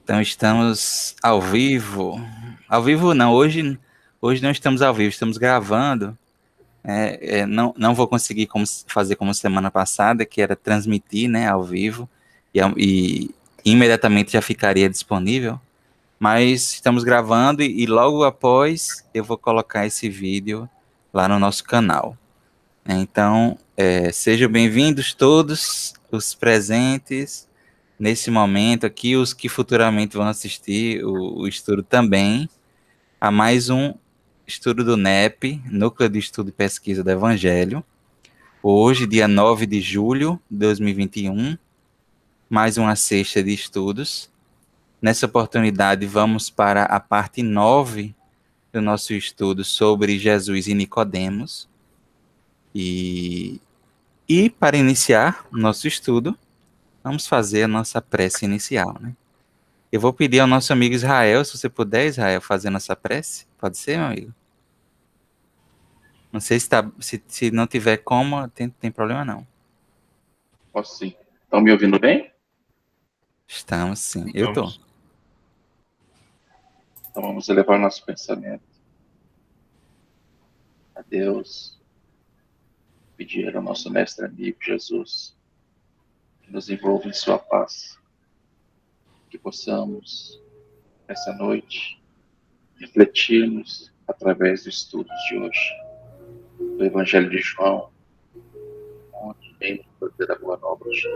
Então estamos ao vivo. Ao vivo não, hoje não estamos ao vivo, estamos gravando. Não vou conseguir fazer como semana passada, que era transmitir, né, ao vivo, e imediatamente já ficaria disponível. Mas estamos gravando e logo após eu vou colocar esse vídeo lá no nosso canal. Então, sejam bem-vindos todos os presentes nesse momento aqui, os que futuramente vão assistir o estudo também, a mais um estudo do NEP, Núcleo de Estudo e Pesquisa do Evangelho. Hoje, dia 9 de julho de 2021, mais uma sexta de estudos. Nessa oportunidade, vamos para a parte 9 do nosso estudo sobre Jesus e Nicodemos. E para iniciar o nosso estudo, vamos fazer a nossa prece inicial, né? Eu vou pedir ao nosso amigo Israel, se você puder, Israel, fazer nossa prece. Pode ser, meu amigo? Não sei se não tiver como, tem problema não. Posso sim. Estão me ouvindo bem? Estamos sim, eu tô. Então vamos elevar nosso pensamento a Deus, pedir ao nosso mestre amigo Jesus que nos envolva em sua paz, que possamos, essa noite, refletirmos através dos estudos de hoje, do Evangelho de João, onde vem fazer a boa nova de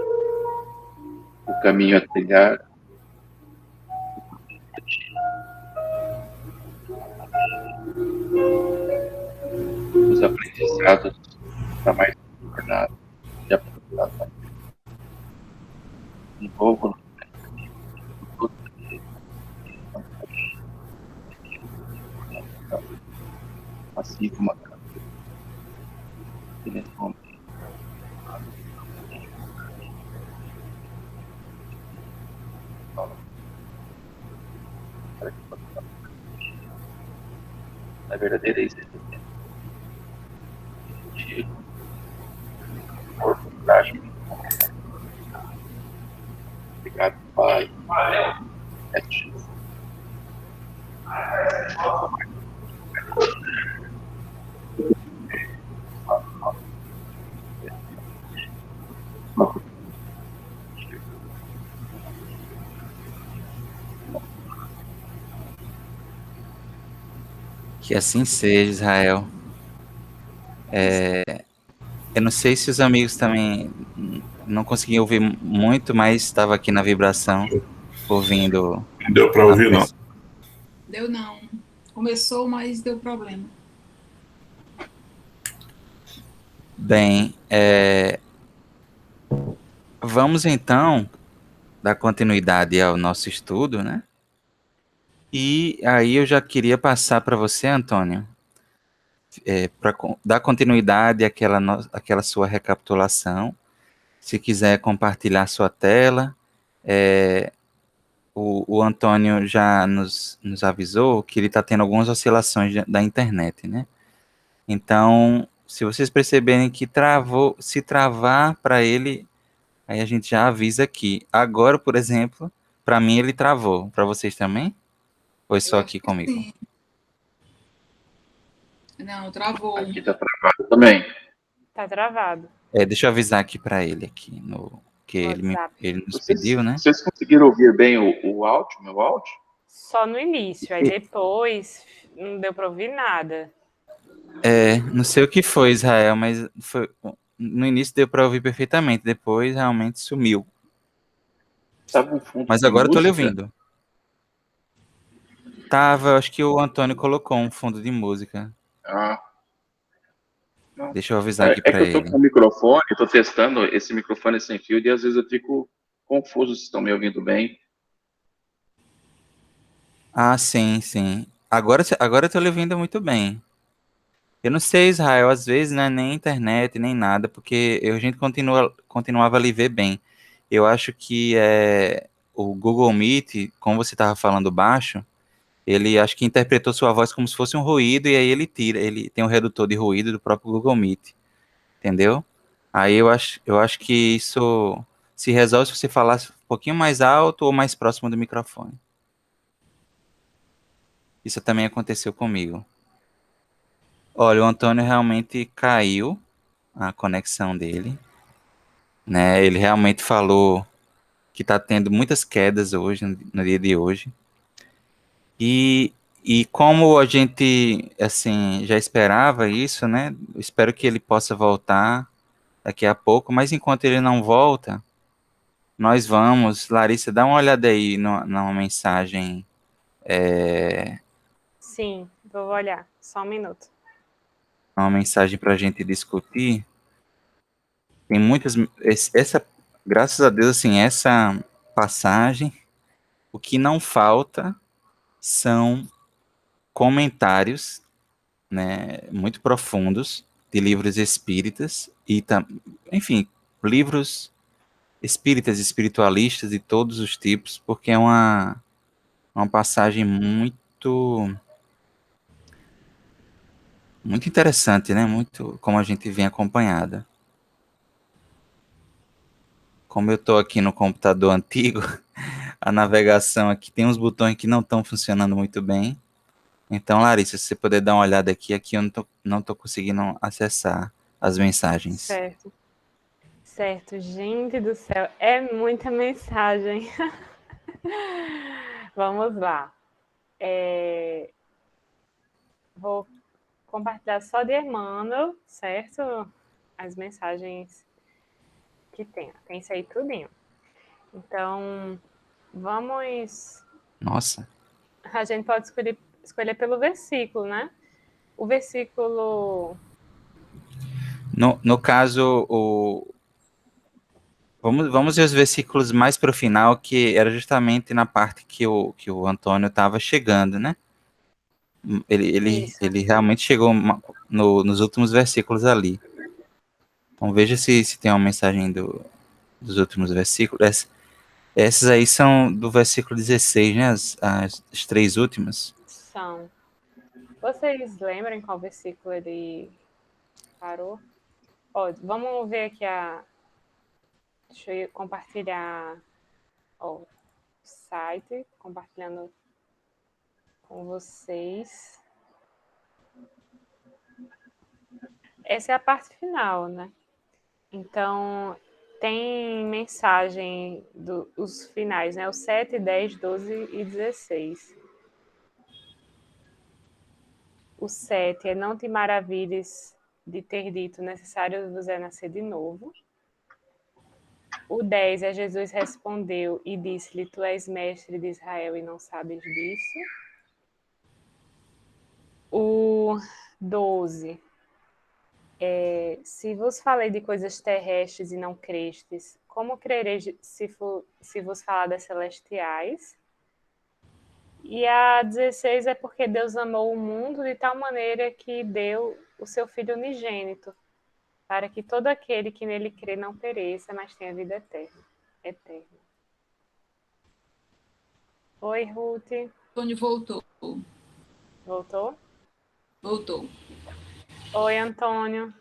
o caminho a trilhar, os aprendizados para mais jornada de aprendizado. Envolva assim como a que nesse momento na verdadeira existência de coragem. Obrigado, Pai. É ti. Que assim seja, Israel. Eu não sei se os amigos também não conseguiam ouvir muito, mas estava aqui na vibração, ouvindo Não deu para a ouvir, não. prece. Deu não. Começou, mas deu problema. Bem, vamos então dar continuidade ao nosso estudo, né? E aí eu já queria passar para você, Antônio, para dar continuidade àquela sua recapitulação. Se quiser compartilhar sua tela, o Antônio já nos avisou que ele está tendo algumas oscilações da internet, né? Então, se vocês perceberem que se travar para ele, aí a gente já avisa aqui. Agora, por exemplo, para mim ele travou. Para vocês também? Ou é só aqui comigo? Sim. Não, travou. Aqui está travado também. Tá travado. Deixa eu avisar aqui para ele aqui que ele nos pediu, né? Vocês conseguiram ouvir bem o áudio, meu áudio? Só no início, aí depois não deu para ouvir nada. Não sei o que foi, Israel, mas no início deu para ouvir perfeitamente, depois realmente sumiu. Estava um fundo Mas de agora eu tô lhe música? ouvindo. Tava, acho que o Antônio colocou um fundo de música. Não. Deixa eu avisar aqui É para que eu estou ele. com o microfone, estou testando esse microfone sem fio e às vezes eu fico confuso se estão me ouvindo bem. Ah, sim, sim. Agora eu tô lhe ouvindo muito bem. Eu não sei, Israel, às vezes não é nem internet, nem nada, porque a gente continuava a lhe ver bem. Eu acho que o Google Meet, como você estava falando baixo, ele acho que interpretou sua voz como se fosse um ruído, e aí ele tem um redutor de ruído do próprio Google Meet, entendeu? Aí eu acho que isso se resolve se você falasse um pouquinho mais alto ou mais próximo do microfone. Isso também aconteceu comigo. Olha, o Antônio realmente caiu a conexão dele, né? Ele realmente falou que está tendo muitas quedas hoje, no dia de hoje. E como a gente, assim, já esperava isso, né? Espero que ele possa voltar daqui a pouco, mas enquanto ele não volta, nós vamos. Larissa, dá uma olhada aí numa mensagem. Sim, vou olhar. Só um minuto. Uma mensagem para a gente discutir. Tem muitas. Essa, graças a Deus, assim, essa passagem, o que não falta são comentários, né, muito profundos de livros espíritas e, enfim, livros espíritas, espiritualistas de todos os tipos, porque é uma passagem muito interessante, né? Muito como a gente vem acompanhada. Como eu estou aqui no computador antigo, a navegação aqui tem uns botões que não estão funcionando muito bem. Então, Larissa, se você puder dar uma olhada aqui eu não tô conseguindo acessar as mensagens. Certo. Certo, gente do céu, é muita mensagem. Vamos lá. Vou compartilhar só de Emmanuel, certo? As mensagens que tem. Tem isso aí tudinho. Então, vamos. Nossa, A gente pode escolher pelo versículo, né? O versículo. no caso, vamos ver os versículos mais para o final, que era justamente na parte que o Antônio estava chegando, né? Isso. Ele realmente chegou nos últimos versículos ali. Então veja se tem uma mensagem dos últimos versículos. Essas aí são do versículo 16, né? As três últimas. São. Vocês lembram qual versículo ele parou? Ó, vamos ver aqui a. Deixa eu compartilhar o site, compartilhando com vocês. Essa é a parte final, né? Então, tem mensagem dos finais, né? O 7, 10, 12 e 16. O 7 é: não te maravilhes de ter dito, necessário vos é nascer de novo. O 10 é: Jesus respondeu e disse-lhe, tu és mestre de Israel e não sabes disso. O 12 é: se vos falei de coisas terrestres e não crestes, como crereis se vos falar das celestiais? E a 16 é: porque Deus amou o mundo de tal maneira que deu o seu Filho unigênito, para que todo aquele que nele crê não pereça, mas tenha vida eterna. Oi, Ruth. Antônio voltou. Voltou? Voltou. Oi, Antônio.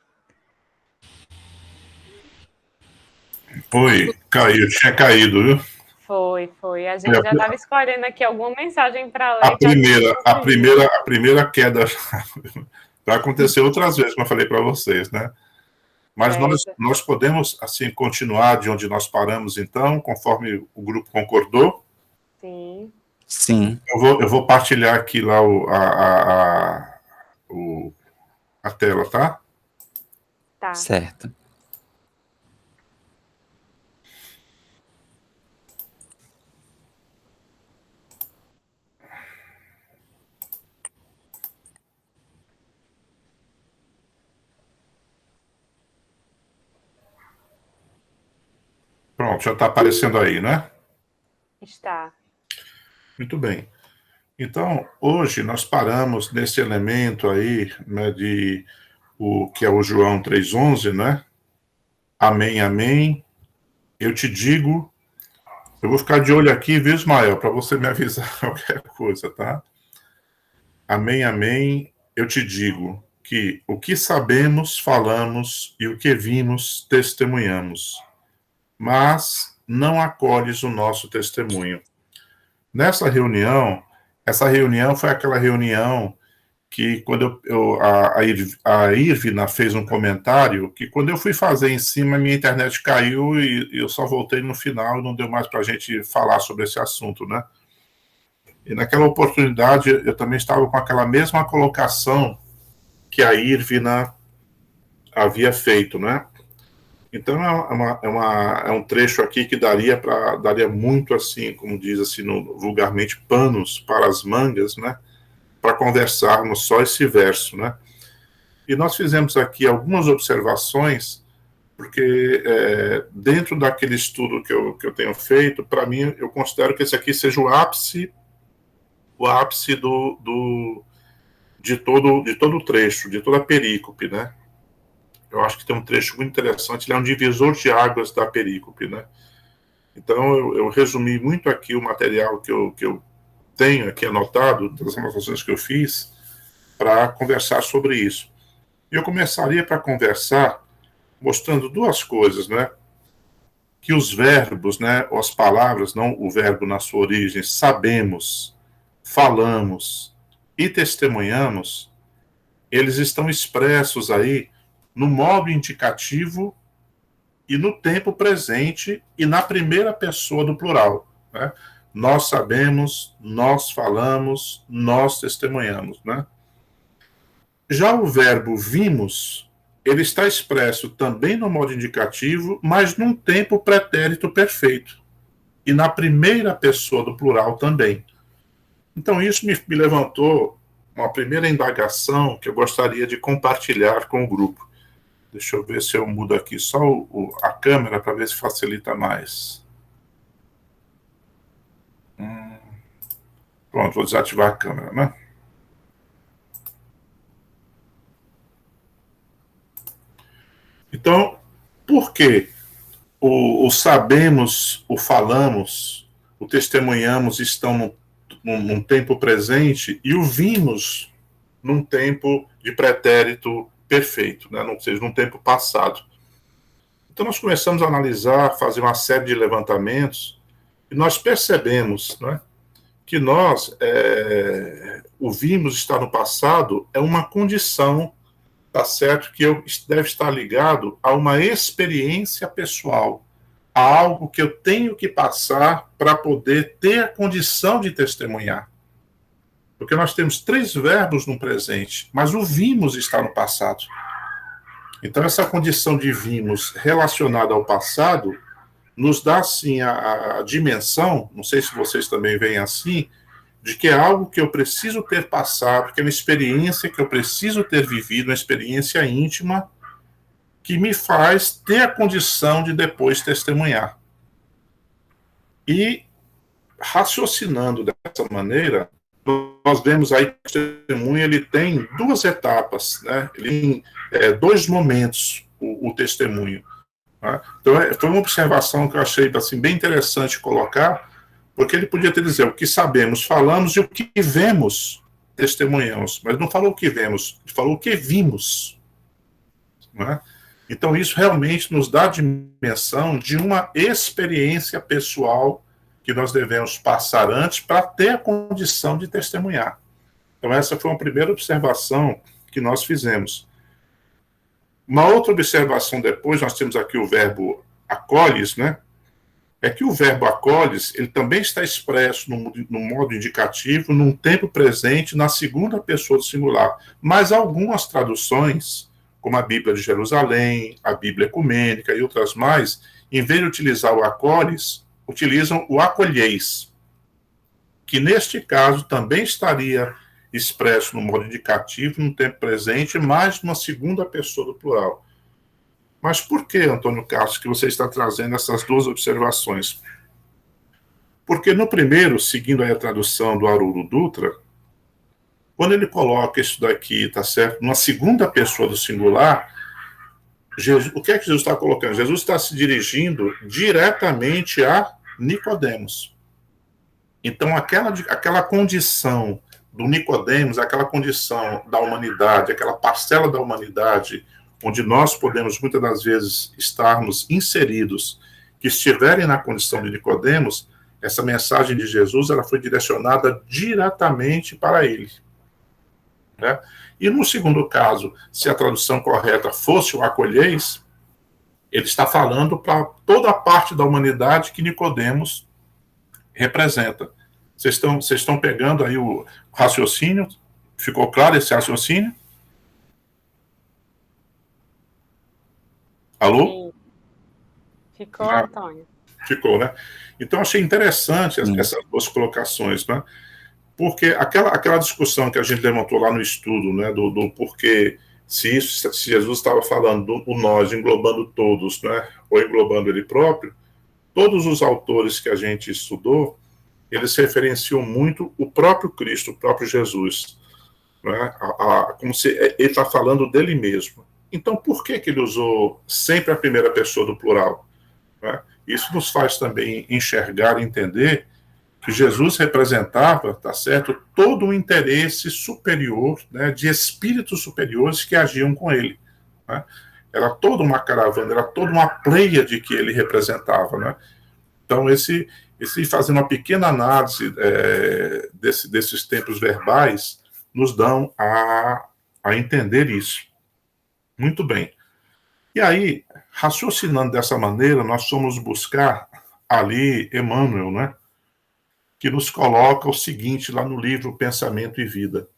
Foi, caiu, tinha caído, viu? Foi. A gente já estava escolhendo aqui alguma mensagem para ler. A primeira queda já aconteceu outras vezes, como eu falei para vocês, né? Mas nós podemos, assim, continuar de onde nós paramos, então, conforme o grupo concordou? Sim. Sim. Eu vou partilhar aqui lá a tela, tá? Tá. Certo. Pronto, já está aparecendo aí, né? Está. Muito bem. Então, hoje nós paramos nesse elemento aí, né, que é o João 3,11, né? Amém, amém. Eu te digo, eu vou ficar de olho aqui, viu, Ismael, para você me avisar qualquer coisa, tá? Amém, amém. Eu te digo que o que sabemos, falamos e o que vimos, testemunhamos. mas não acolhes o nosso testemunho. Nessa reunião, essa reunião foi aquela reunião que quando a Irvina fez um comentário, que quando eu fui fazer em cima, minha internet caiu e eu só voltei no final, não deu mais para a gente falar sobre esse assunto, né? E naquela oportunidade, eu também estava com aquela mesma colocação que a Irvina havia feito, né? Então, é um trecho aqui que daria muito, assim, como diz assim, vulgarmente, panos para as mangas, né? Para conversarmos só esse verso, né? E nós fizemos aqui algumas observações, porque dentro daquele estudo que eu tenho feito, para mim, eu considero que esse aqui seja o ápice de todo o trecho, de toda a perícope, né? Eu acho que tem um trecho muito interessante, ele é um divisor de águas da perícope, né? Então, eu resumi muito aqui o material que eu tenho aqui anotado, das anotações que eu fiz, para conversar sobre isso. E eu começaria para conversar mostrando duas coisas, né? Que os verbos, né, ou as palavras, não o verbo na sua origem, sabemos, falamos e testemunhamos, eles estão expressos aí no modo indicativo e no tempo presente e na primeira pessoa do plural, né? Nós sabemos, nós falamos, nós testemunhamos, né? Já o verbo vimos, ele está expresso também no modo indicativo, mas num tempo pretérito perfeito. E na primeira pessoa do plural também. Então isso me levantou uma primeira indagação que eu gostaria de compartilhar com o grupo. Deixa eu ver se eu mudo aqui só a câmera para ver se facilita mais. Pronto, vou desativar a câmera, né? Então, por que o sabemos, o falamos, o testemunhamos estão num tempo presente e o vimos num tempo de pretérito perfeito, né? Ou seja, num tempo passado. Então, nós começamos a analisar, fazer uma série de levantamentos e nós percebemos, né, que nós, o vimos estar no passado é uma condição, tá certo, que deve estar ligado a uma experiência pessoal, a algo que eu tenho que passar para poder ter a condição de testemunhar. Porque nós temos 3 verbos no presente, mas o vimos está no passado. Então, essa condição de vimos relacionada ao passado nos dá, assim, a dimensão, não sei se vocês também veem assim, de que é algo que eu preciso ter passado, que é uma experiência que eu preciso ter vivido, uma experiência íntima, que me faz ter a condição de depois testemunhar. E, raciocinando dessa maneira, nós vemos aí que o testemunho ele tem 2 etapas, né? Ele tem 2 momentos, o testemunho. Né? Então, foi uma observação que eu achei assim, bem interessante colocar, porque ele podia ter dizer o que sabemos, falamos, e o que vemos, testemunhamos. Mas não falou o que vemos, ele falou o que vimos. Né? Então, isso realmente nos dá a dimensão de uma experiência pessoal que nós devemos passar antes para ter a condição de testemunhar. Então, essa foi uma primeira observação que nós fizemos. Uma outra observação depois, nós temos aqui o verbo acolhes, né? É que o verbo acolhes, ele também está expresso no modo indicativo, num tempo presente, na segunda pessoa do singular. Mas algumas traduções, como a Bíblia de Jerusalém, a Bíblia Ecumênica e outras mais, em vez de utilizar o acolhes, utilizam o acolheis, que neste caso também estaria expresso no modo indicativo, no tempo presente, mas numa segunda pessoa do plural. Mas por que, Antônio Castro, que você está trazendo essas 2 observações? Porque no primeiro, seguindo aí a tradução do Haroldo Dutra, quando ele coloca isso daqui, tá certo, numa segunda pessoa do singular, Jesus, o que é que Jesus está colocando? Jesus está se dirigindo diretamente a Nicodemos. Então, aquela condição do Nicodemos, aquela condição da humanidade, aquela parcela da humanidade onde nós podemos, muitas das vezes, estarmos inseridos que estiverem na condição de Nicodemos, essa mensagem de Jesus ela foi direcionada diretamente para ele. Né? E no segundo caso, se a tradução correta fosse o acolheis, ele está falando para toda a parte da humanidade que Nicodemos representa. Vocês estão pegando aí o raciocínio? Ficou claro esse raciocínio? Alô? Sim. Ficou, Antônio? Ficou, né? Então, achei interessante essas duas colocações, né? Porque aquela discussão que a gente levantou lá no estudo, né, do porquê, se Jesus estava falando do nós, englobando todos, né, ou englobando ele próprio, todos os autores que a gente estudou, eles referenciam muito o próprio Cristo, o próprio Jesus, né, como se ele está falando dele mesmo. Então, por que ele usou sempre a primeira pessoa do plural? Né? Isso nos faz também enxergar e entender que Jesus representava, tá certo, todo um interesse superior, né, de espíritos superiores que agiam com ele. Né? Era toda uma caravana, era toda uma pleiade que ele representava. Né? Então, fazendo uma pequena análise desses tempos verbais, nos dão a entender isso. Muito bem. E aí, raciocinando dessa maneira, nós fomos buscar ali Emmanuel, né? Que nos coloca o seguinte lá no livro Pensamento e Vida.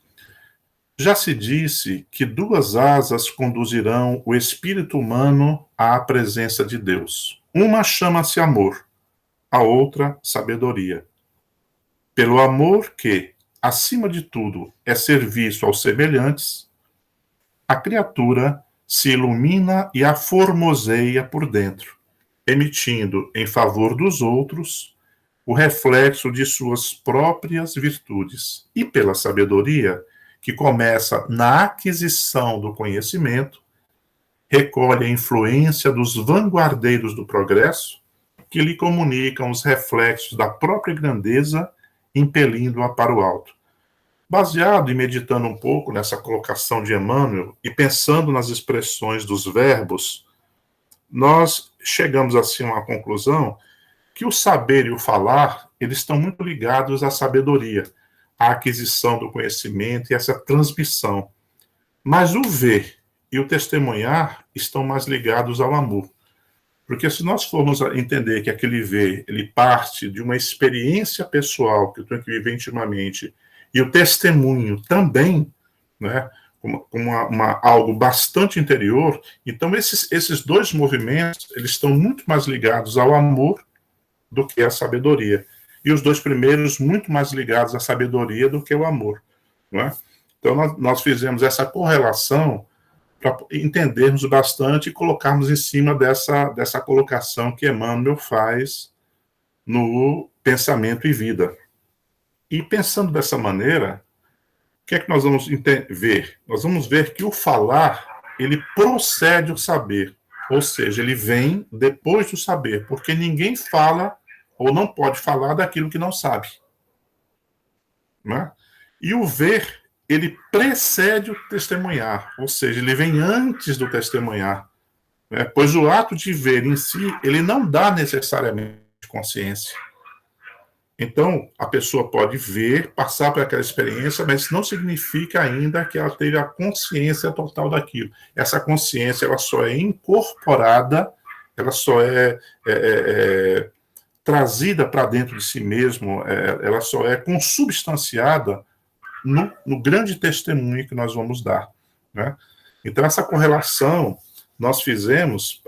Já se disse que duas asas conduzirão o espírito humano à presença de Deus. Uma chama-se amor, a outra sabedoria. Pelo amor que, acima de tudo, é serviço aos semelhantes, a criatura se ilumina e aformoseia por dentro, emitindo em favor dos outros o reflexo de suas próprias virtudes. E pela sabedoria, que começa na aquisição do conhecimento, recolhe a influência dos vanguardeiros do progresso, que lhe comunicam os reflexos da própria grandeza, impelindo-a para o alto. Baseado e meditando um pouco nessa colocação de Emmanuel e pensando nas expressões dos verbos, nós chegamos assim a uma conclusão que o saber e o falar, eles estão muito ligados à sabedoria, à aquisição do conhecimento e essa transmissão. Mas o ver e o testemunhar estão mais ligados ao amor. Porque se nós formos entender que aquele ver, ele parte de uma experiência pessoal que eu tenho que viver intimamente, e o testemunho também, né, como algo bastante interior, então esses dois movimentos, eles estão muito mais ligados ao amor do que à sabedoria. E os dois primeiros muito mais ligados à sabedoria do que ao amor. Não é? Então nós fizemos essa correlação para entendermos bastante e colocarmos em cima dessa colocação que Emmanuel faz no Pensamento e Vida. E pensando dessa maneira, o que é que nós vamos ver? Nós vamos ver que o falar, ele procede o saber. Ou seja, ele vem depois do saber, porque ninguém fala ou não pode falar daquilo que não sabe. Né? E o ver, ele precede o testemunhar, ou seja, ele vem antes do testemunhar. Né? Pois o ato de ver em si, ele não dá necessariamente consciência. Então, a pessoa pode ver, passar por aquela experiência, mas não significa ainda que ela teve a consciência total daquilo. Essa consciência, ela só é incorporada, ela só é trazida para dentro de si mesmo, ela só é consubstanciada no grande testemunho que nós vamos dar. Né? Então, essa correlação nós fizemos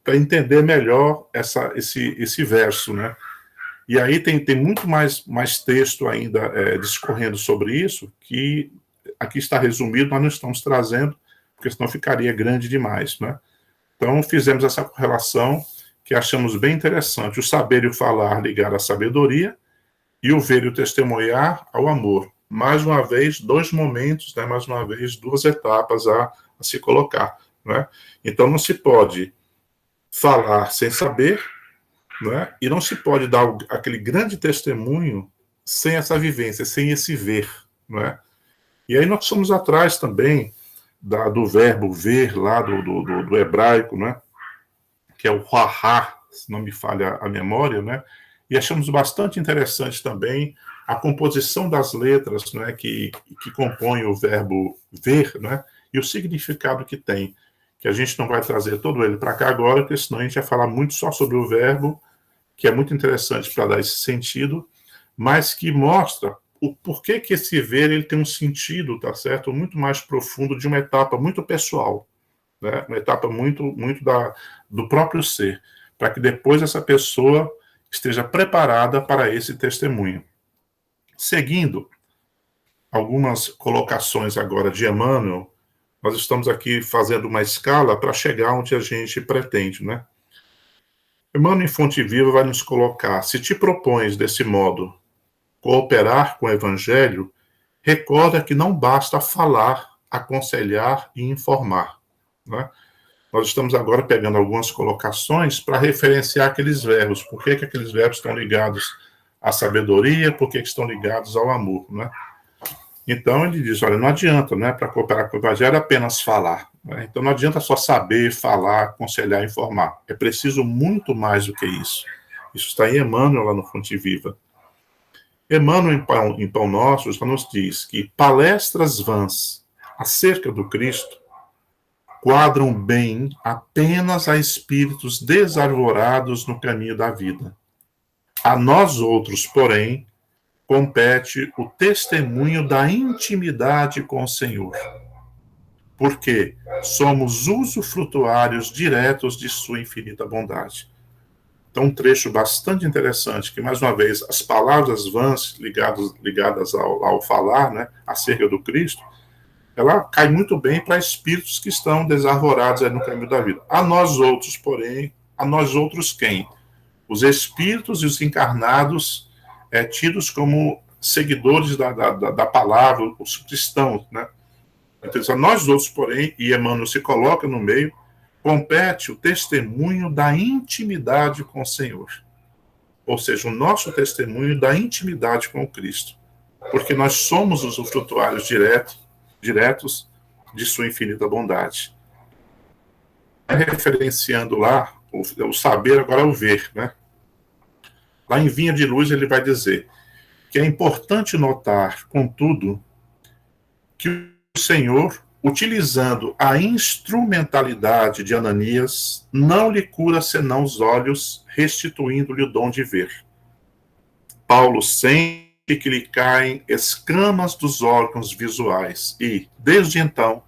para entender melhor esse verso, né? E aí tem muito mais texto ainda discorrendo sobre isso, que aqui está resumido, nós não estamos trazendo, porque senão ficaria grande demais. Né? Então, fizemos essa correlação que achamos bem interessante. O saber e o falar ligado à sabedoria, e o ver e o testemunhar ao amor. Mais uma vez, dois momentos, né? Mais uma vez, duas etapas a se colocar. Né? Então, não se pode falar sem saber, né? E não se pode dar aquele grande testemunho sem essa vivência, sem esse ver. Né? E aí nós somos atrás também do verbo ver, lá do hebraico, né? que é o Rahá, se não me falha a memória, né? E achamos bastante interessante também a composição das letras, né, que compõem o verbo ver, né, e o significado que tem, que a gente não vai trazer todo ele para cá agora, porque senão a gente vai falar muito só sobre o verbo, que é muito interessante para dar esse sentido, mas que mostra o porquê que esse ver ele tem um sentido, tá certo? Muito mais profundo, de uma etapa muito pessoal, né? Uma etapa muito do próprio ser, para que depois essa pessoa esteja preparada para esse testemunho. Seguindo algumas colocações agora de Emmanuel, nós estamos aqui fazendo uma escala para chegar onde a gente pretende, né? Emmanuel, em Fonte Viva, vai nos colocar: se te propões desse modo cooperar com o Evangelho, recorda que não basta falar, aconselhar e informar, né? Nós estamos agora pegando algumas colocações para referenciar aqueles verbos. Por que aqueles verbos estão ligados à sabedoria? Por que estão ligados ao amor, né? Então ele diz, olha, não adianta, né, para cooperar com o Evangelho apenas falar, né? Então não adianta só saber, falar, aconselhar, informar. É preciso muito mais do que isso. Isso está em Emmanuel, lá no Fonte Viva. Emmanuel, em Pão Nosso, já nos diz que palestras vãs acerca do Cristo quadram bem apenas a espíritos desarvorados no caminho da vida. A nós outros, porém, compete o testemunho da intimidade com o Senhor, porque somos usufrutuários diretos de sua infinita bondade. Então, um trecho bastante interessante, que, mais uma vez, as palavras vãs ligadas ao falar, né, acerca do Cristo, ela cai muito bem para espíritos que estão desarvorados aí no caminho da vida. A nós outros, porém, a nós outros quem? Os espíritos e os encarnados tidos como seguidores da palavra, os cristãos, né? Então, a nós outros, porém, e Emmanuel se coloca no meio, compete o testemunho da intimidade com o Senhor. Ou seja, o nosso testemunho da intimidade com o Cristo. Porque nós somos os usufrutuários diretos de sua infinita bondade. Referenciando lá, o saber agora é o ver, né? Lá em Vinha de Luz ele vai dizer que é importante notar, contudo, que o Senhor, utilizando a instrumentalidade de Ananias, não lhe cura senão os olhos, restituindo-lhe o dom de ver. Paulo sente que lhe caem escamas dos órgãos visuais e, desde então,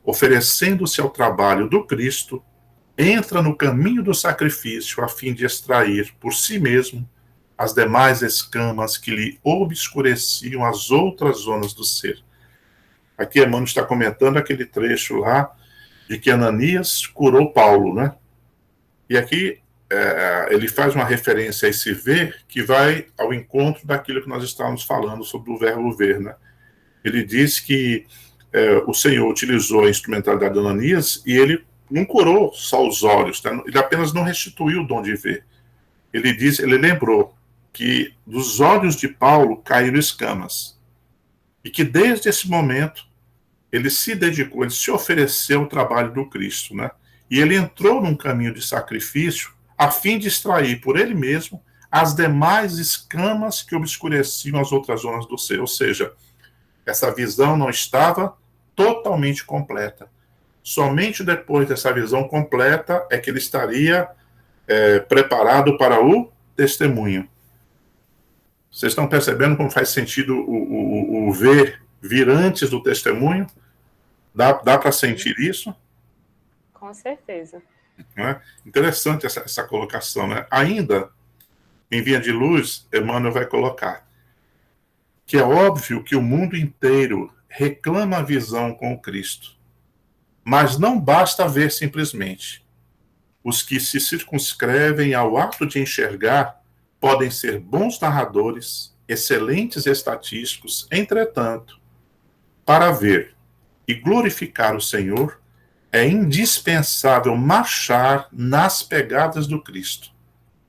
oferecendo-se ao trabalho do Cristo, entra no caminho do sacrifício a fim de extrair por si mesmo as demais escamas que lhe obscureciam as outras zonas do ser. Aqui Emmanuel está comentando aquele trecho lá de que Ananias curou Paulo, né? E aqui ele faz uma referência a esse ver que vai ao encontro daquilo que nós estávamos falando sobre o verbo ver, né? Ele diz que o Senhor utilizou a instrumentalidade de Ananias e ele não curou só os olhos, tá? Ele apenas não restituiu o dom de ver. Ele lembrou que dos olhos de Paulo caíram escamas e que desde esse momento ele se dedicou, ele se ofereceu ao trabalho do Cristo, né? E ele entrou num caminho de sacrifício a fim de extrair por ele mesmo as demais escamas que obscureciam as outras zonas do ser. Ou seja, essa visão não estava totalmente completa. Somente depois dessa visão completa é que ele estaria preparado para o testemunho. Vocês estão percebendo como faz sentido o ver vir antes do testemunho? Dá para sentir isso? Com certeza. Né? Interessante essa colocação, né? Ainda, em Vinha de Luz, Emmanuel vai colocar que é óbvio que o mundo inteiro reclama a visão com o Cristo. Mas não basta ver simplesmente. Os que se circunscrevem ao ato de enxergar podem ser bons narradores, excelentes estatísticos, entretanto, para ver e glorificar o Senhor, é indispensável marchar nas pegadas do Cristo,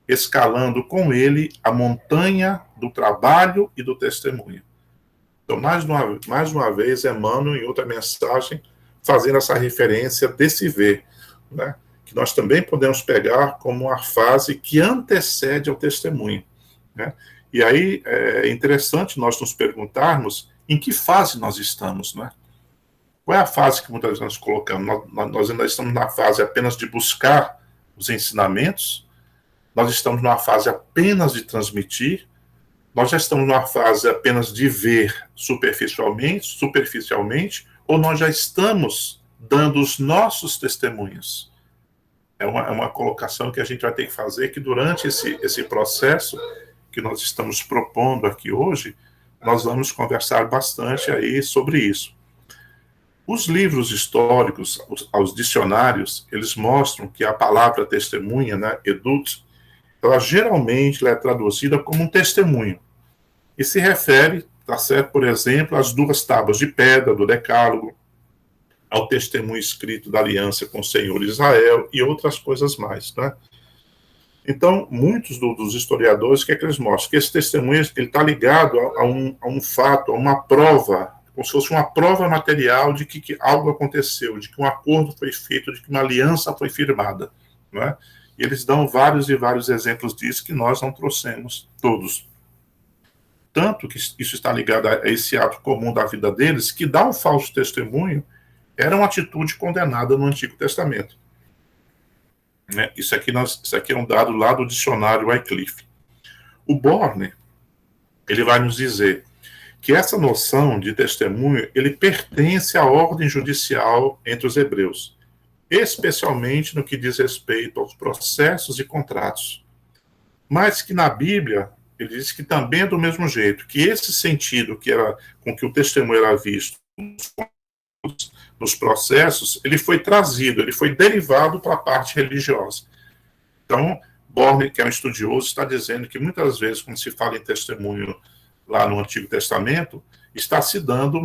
escalando com ele a montanha do trabalho e do testemunho. Então, mais uma vez, Emmanuel, em outra mensagem, fazendo essa referência desse ver, né? que nós também podemos pegar como a fase que antecede ao testemunho, né? E aí é interessante nós nos perguntarmos em que fase nós estamos, né? Qual é a fase que muitas vezes nós colocamos? Nós ainda estamos na fase apenas de buscar os ensinamentos, nós estamos numa fase apenas de transmitir, nós já estamos numa fase apenas de ver superficialmente, ou nós já estamos dando os nossos testemunhos? É uma colocação que a gente vai ter que fazer, que durante esse processo que nós estamos propondo aqui hoje, nós vamos conversar bastante aí sobre isso. Os livros históricos, os dicionários, eles mostram que a palavra testemunha, né, edut, ela geralmente é traduzida como um testemunho. E se refere, tá certo, por exemplo, às 2 tábuas de pedra do Decálogo, ao testemunho escrito da aliança com o Senhor Israel e outras coisas mais, né? Então, muitos dos historiadores, o que é que eles mostram? Que esse testemunho está ligado a um fato, a uma prova, como se fosse uma prova material de que algo aconteceu, de que um acordo foi feito, de que uma aliança foi firmada, né? E eles dão vários e vários exemplos disso que nós não trouxemos todos. Tanto que isso está ligado a esse ato comum da vida deles, que dar um falso testemunho era uma atitude condenada no Antigo Testamento. Né? Isso aqui é um dado lá do dicionário Wycliffe. O Borne, ele vai nos dizer que essa noção de testemunho, ele pertence à ordem judicial entre os hebreus, especialmente no que diz respeito aos processos e contratos. Mas que na Bíblia, ele diz que também é do mesmo jeito, que esse sentido que era com que o testemunho era visto nos processos, ele foi trazido, ele foi derivado para a parte religiosa. Então, Borne, que é um estudioso, está dizendo que muitas vezes, quando se fala em testemunho lá no Antigo Testamento, está se dando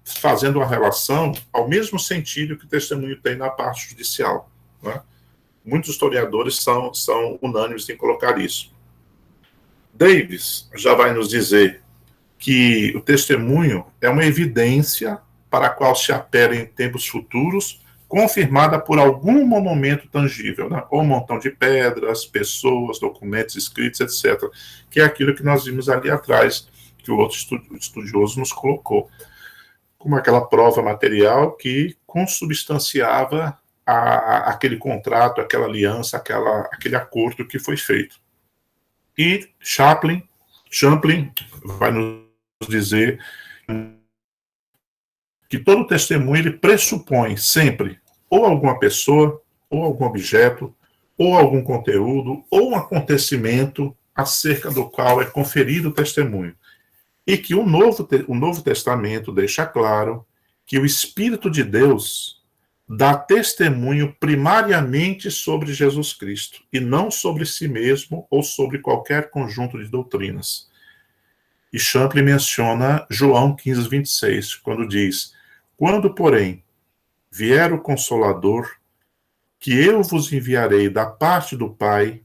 fazendo uma relação ao mesmo sentido que o testemunho tem na parte judicial, né? Muitos historiadores são unânimes em colocar isso. Davis já vai nos dizer que o testemunho é uma evidência para a qual se apela em tempos futuros, confirmada por algum monumento tangível, né? Ou um montão de pedras, pessoas, documentos escritos, etc., que é aquilo que nós vimos ali atrás, que o outro estudioso nos colocou, como aquela prova material que consubstanciava aquele contrato, aquela aliança, aquele acordo que foi feito. E Champlin vai nos dizer que todo testemunho ele pressupõe sempre ou alguma pessoa, ou algum objeto, ou algum conteúdo, ou um acontecimento acerca do qual é conferido o testemunho. E que o Novo Testamento deixa claro que o Espírito de Deus dá testemunho primariamente sobre Jesus Cristo, e não sobre si mesmo ou sobre qualquer conjunto de doutrinas. E Champlin menciona João 15, 26, quando diz: quando, porém, vier o Consolador, que eu vos enviarei da parte do Pai,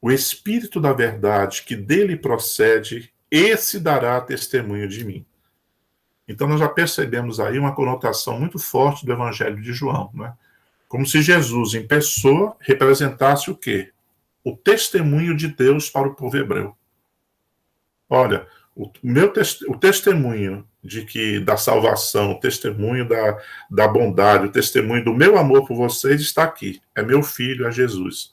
o Espírito da verdade que dele procede, esse dará testemunho de mim. Então nós já percebemos aí uma conotação muito forte do Evangelho de João, né? Como se Jesus, em pessoa, representasse o quê? O testemunho de Deus para o povo hebreu. Olha, o testemunho da salvação, o testemunho da bondade, o testemunho do meu amor por vocês está aqui. É meu filho, é Jesus.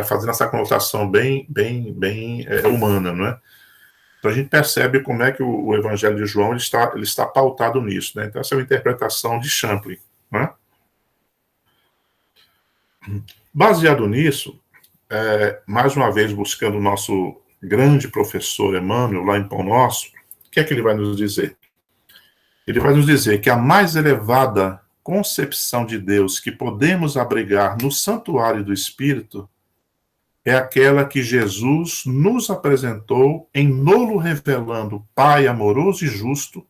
Fazendo essa conotação bem humana, não é? Então a gente percebe como é que o Evangelho de João ele está pautado nisso, né? Então essa é uma interpretação de Champlin, né? Baseado nisso, mais uma vez buscando o nosso grande professor Emmanuel, lá em Pão Nosso, o que é que ele vai nos dizer? Ele vai nos dizer que a mais elevada concepção de Deus que podemos abrigar no santuário do Espírito é aquela que Jesus nos apresentou em nolo revelando o Pai amoroso e justo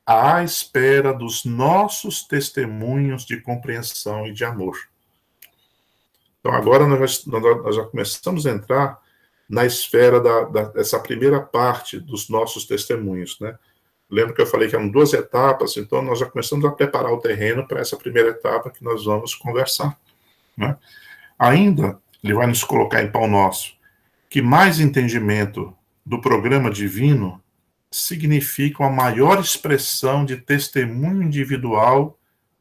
à espera dos nossos testemunhos de compreensão e de amor. Então agora nós já começamos a entrar na esfera dessa primeira parte dos nossos testemunhos, né? Lembra que eu falei que eram 2 etapas, então nós já começamos a preparar o terreno para essa primeira etapa que nós vamos conversar, né? Ainda, ele vai nos colocar em Pão Nosso, que mais entendimento do programa divino significa uma maior expressão de testemunho individual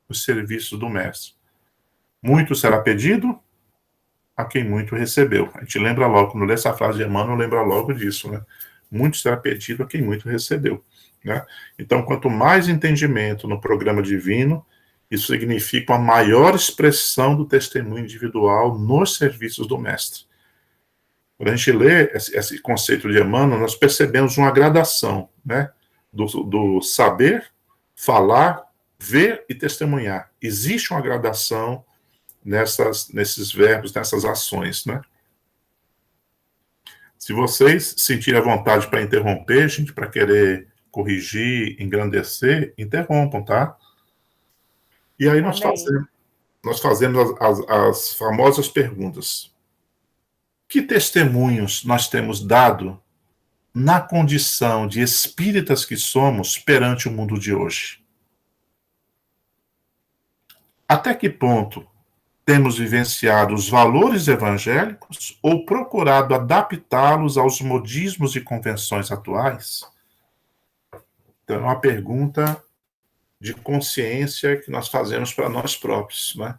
nos serviços do Mestre. Muito será pedido a quem muito recebeu. A gente lembra logo, quando lê essa frase de Emmanuel, lembra logo disso, né? Muito será pedido a quem muito recebeu, né? Então, quanto mais entendimento no programa divino, isso significa uma maior expressão do testemunho individual nos serviços do Mestre. Quando a gente lê esse conceito de Emmanuel, nós percebemos uma gradação, né? Do saber, falar, ver e testemunhar. Existe uma gradação nesses verbos, nessas ações, né? Se vocês sentirem a vontade para interromper, gente, para querer corrigir, engrandecer, interrompam, tá? E aí nós fazemos as famosas perguntas. Que testemunhos nós temos dado na condição de espíritas que somos perante o mundo de hoje? Até que ponto temos vivenciado os valores evangélicos ou procurado adaptá-los aos modismos e convenções atuais? Então, é uma pergunta de consciência que nós fazemos para nós próprios, né?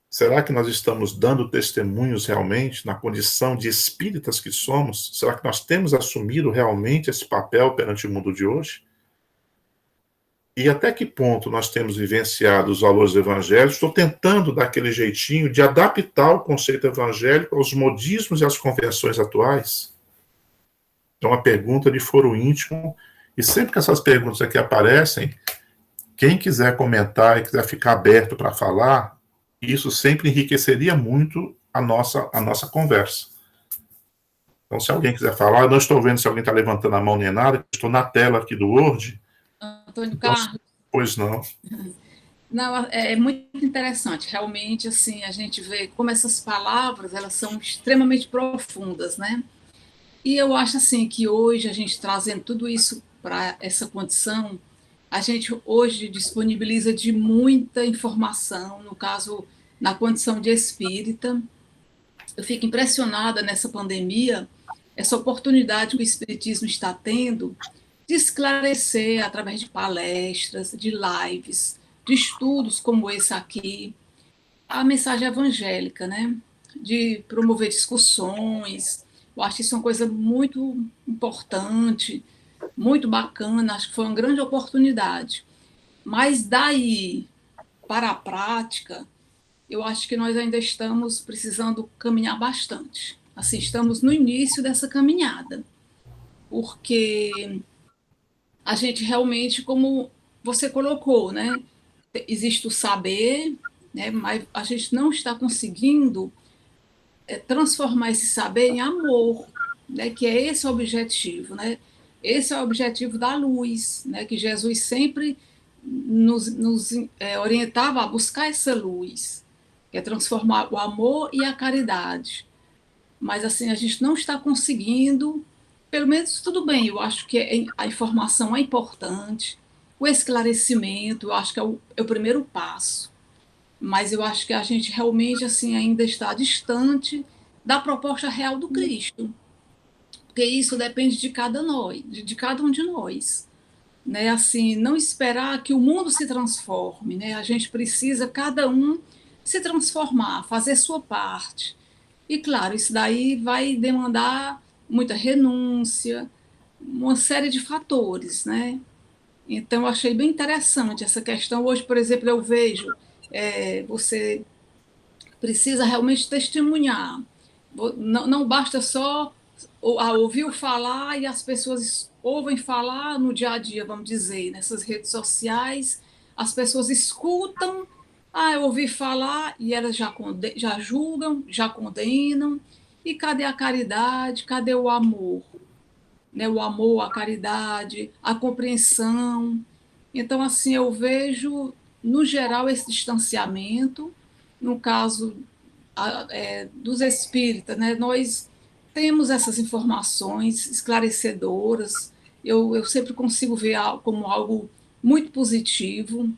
Será que nós estamos dando testemunhos realmente na condição de espíritas que somos? Será que nós temos assumido realmente esse papel perante o mundo de hoje? E até que ponto nós temos vivenciado os valores evangélicos? Estou tentando dar aquele jeitinho de adaptar o conceito evangélico aos modismos e às convenções atuais. Então, uma pergunta de foro íntimo. E sempre que essas perguntas aqui aparecem, quem quiser comentar e quiser ficar aberto para falar, isso sempre enriqueceria muito a nossa conversa. Então, se alguém quiser falar, eu não estou vendo se alguém está levantando a mão nem nada, estou na tela aqui do Word. Antônio Carlos. Pois não. Não, é muito interessante. Realmente, assim, a gente vê como essas palavras, elas são extremamente profundas, né? E eu acho, assim, que hoje, a gente trazendo tudo isso para essa condição, a gente hoje disponibiliza de muita informação, no caso, na condição de espírita. Eu fico impressionada nessa pandemia, essa oportunidade que o espiritismo está tendo de esclarecer através de palestras, de lives, de estudos como esse aqui, a mensagem evangélica, né? De promover discussões. Eu acho isso uma coisa muito importante, muito bacana, acho que foi uma grande oportunidade. Mas daí para a prática, eu acho que nós ainda estamos precisando caminhar bastante. Assim, estamos no início dessa caminhada, porque a gente realmente, como você colocou, né, existe o saber, né, mas a gente não está conseguindo transformar esse saber em amor, né, que é esse o objetivo, né? Esse é o objetivo da luz, né, que Jesus sempre nos orientava a buscar essa luz, que é transformar o amor e a caridade. Mas, assim, a gente não está conseguindo, pelo menos tudo bem, eu acho que a informação é importante, o esclarecimento, eu acho que é o primeiro passo, mas eu acho que a gente realmente, assim, ainda está distante da proposta real do Cristo, porque isso depende de cada um de nós, né? Assim, não esperar que o mundo se transforme, né? A gente precisa, cada um, se transformar, fazer sua parte. E, claro, isso daí vai demandar muita renúncia, uma série de fatores, né? Então, eu achei bem interessante essa questão. Hoje, por exemplo, eu vejo, você precisa realmente testemunhar. Não basta só ouvir falar e as pessoas ouvem falar no dia a dia, vamos dizer, nessas redes sociais, as pessoas escutam, eu ouvi falar, e elas já julgam, já condenam, e cadê a caridade, cadê o amor? Né? O amor, a caridade, a compreensão. Então, assim, eu vejo, no geral, esse distanciamento, no caso dos espíritas, né? Nós temos essas informações esclarecedoras, eu sempre consigo ver como algo muito positivo.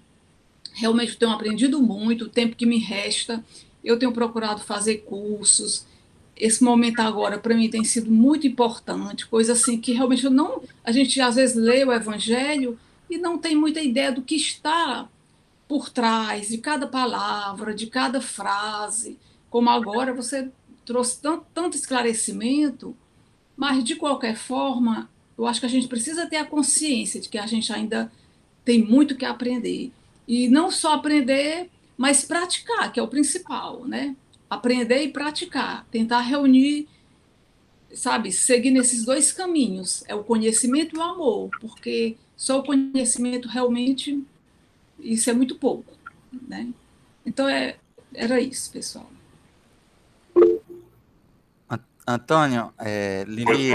Realmente tenho aprendido muito, o tempo que me resta, eu tenho procurado fazer cursos. Esse momento agora, para mim, tem sido muito importante, coisa assim que realmente eu não. A gente às vezes lê o Evangelho e não tem muita ideia do que está por trás de cada palavra, de cada frase. Como agora você trouxe tanto esclarecimento, mas de qualquer forma, eu acho que a gente precisa ter a consciência de que a gente ainda tem muito que aprender. E não só aprender, mas praticar, que é o principal, né? Aprender e praticar, tentar reunir, sabe, seguir nesses dois caminhos, é o conhecimento e o amor, porque só o conhecimento realmente, isso é muito pouco, né? Então era isso, pessoal. Antônio, Lili,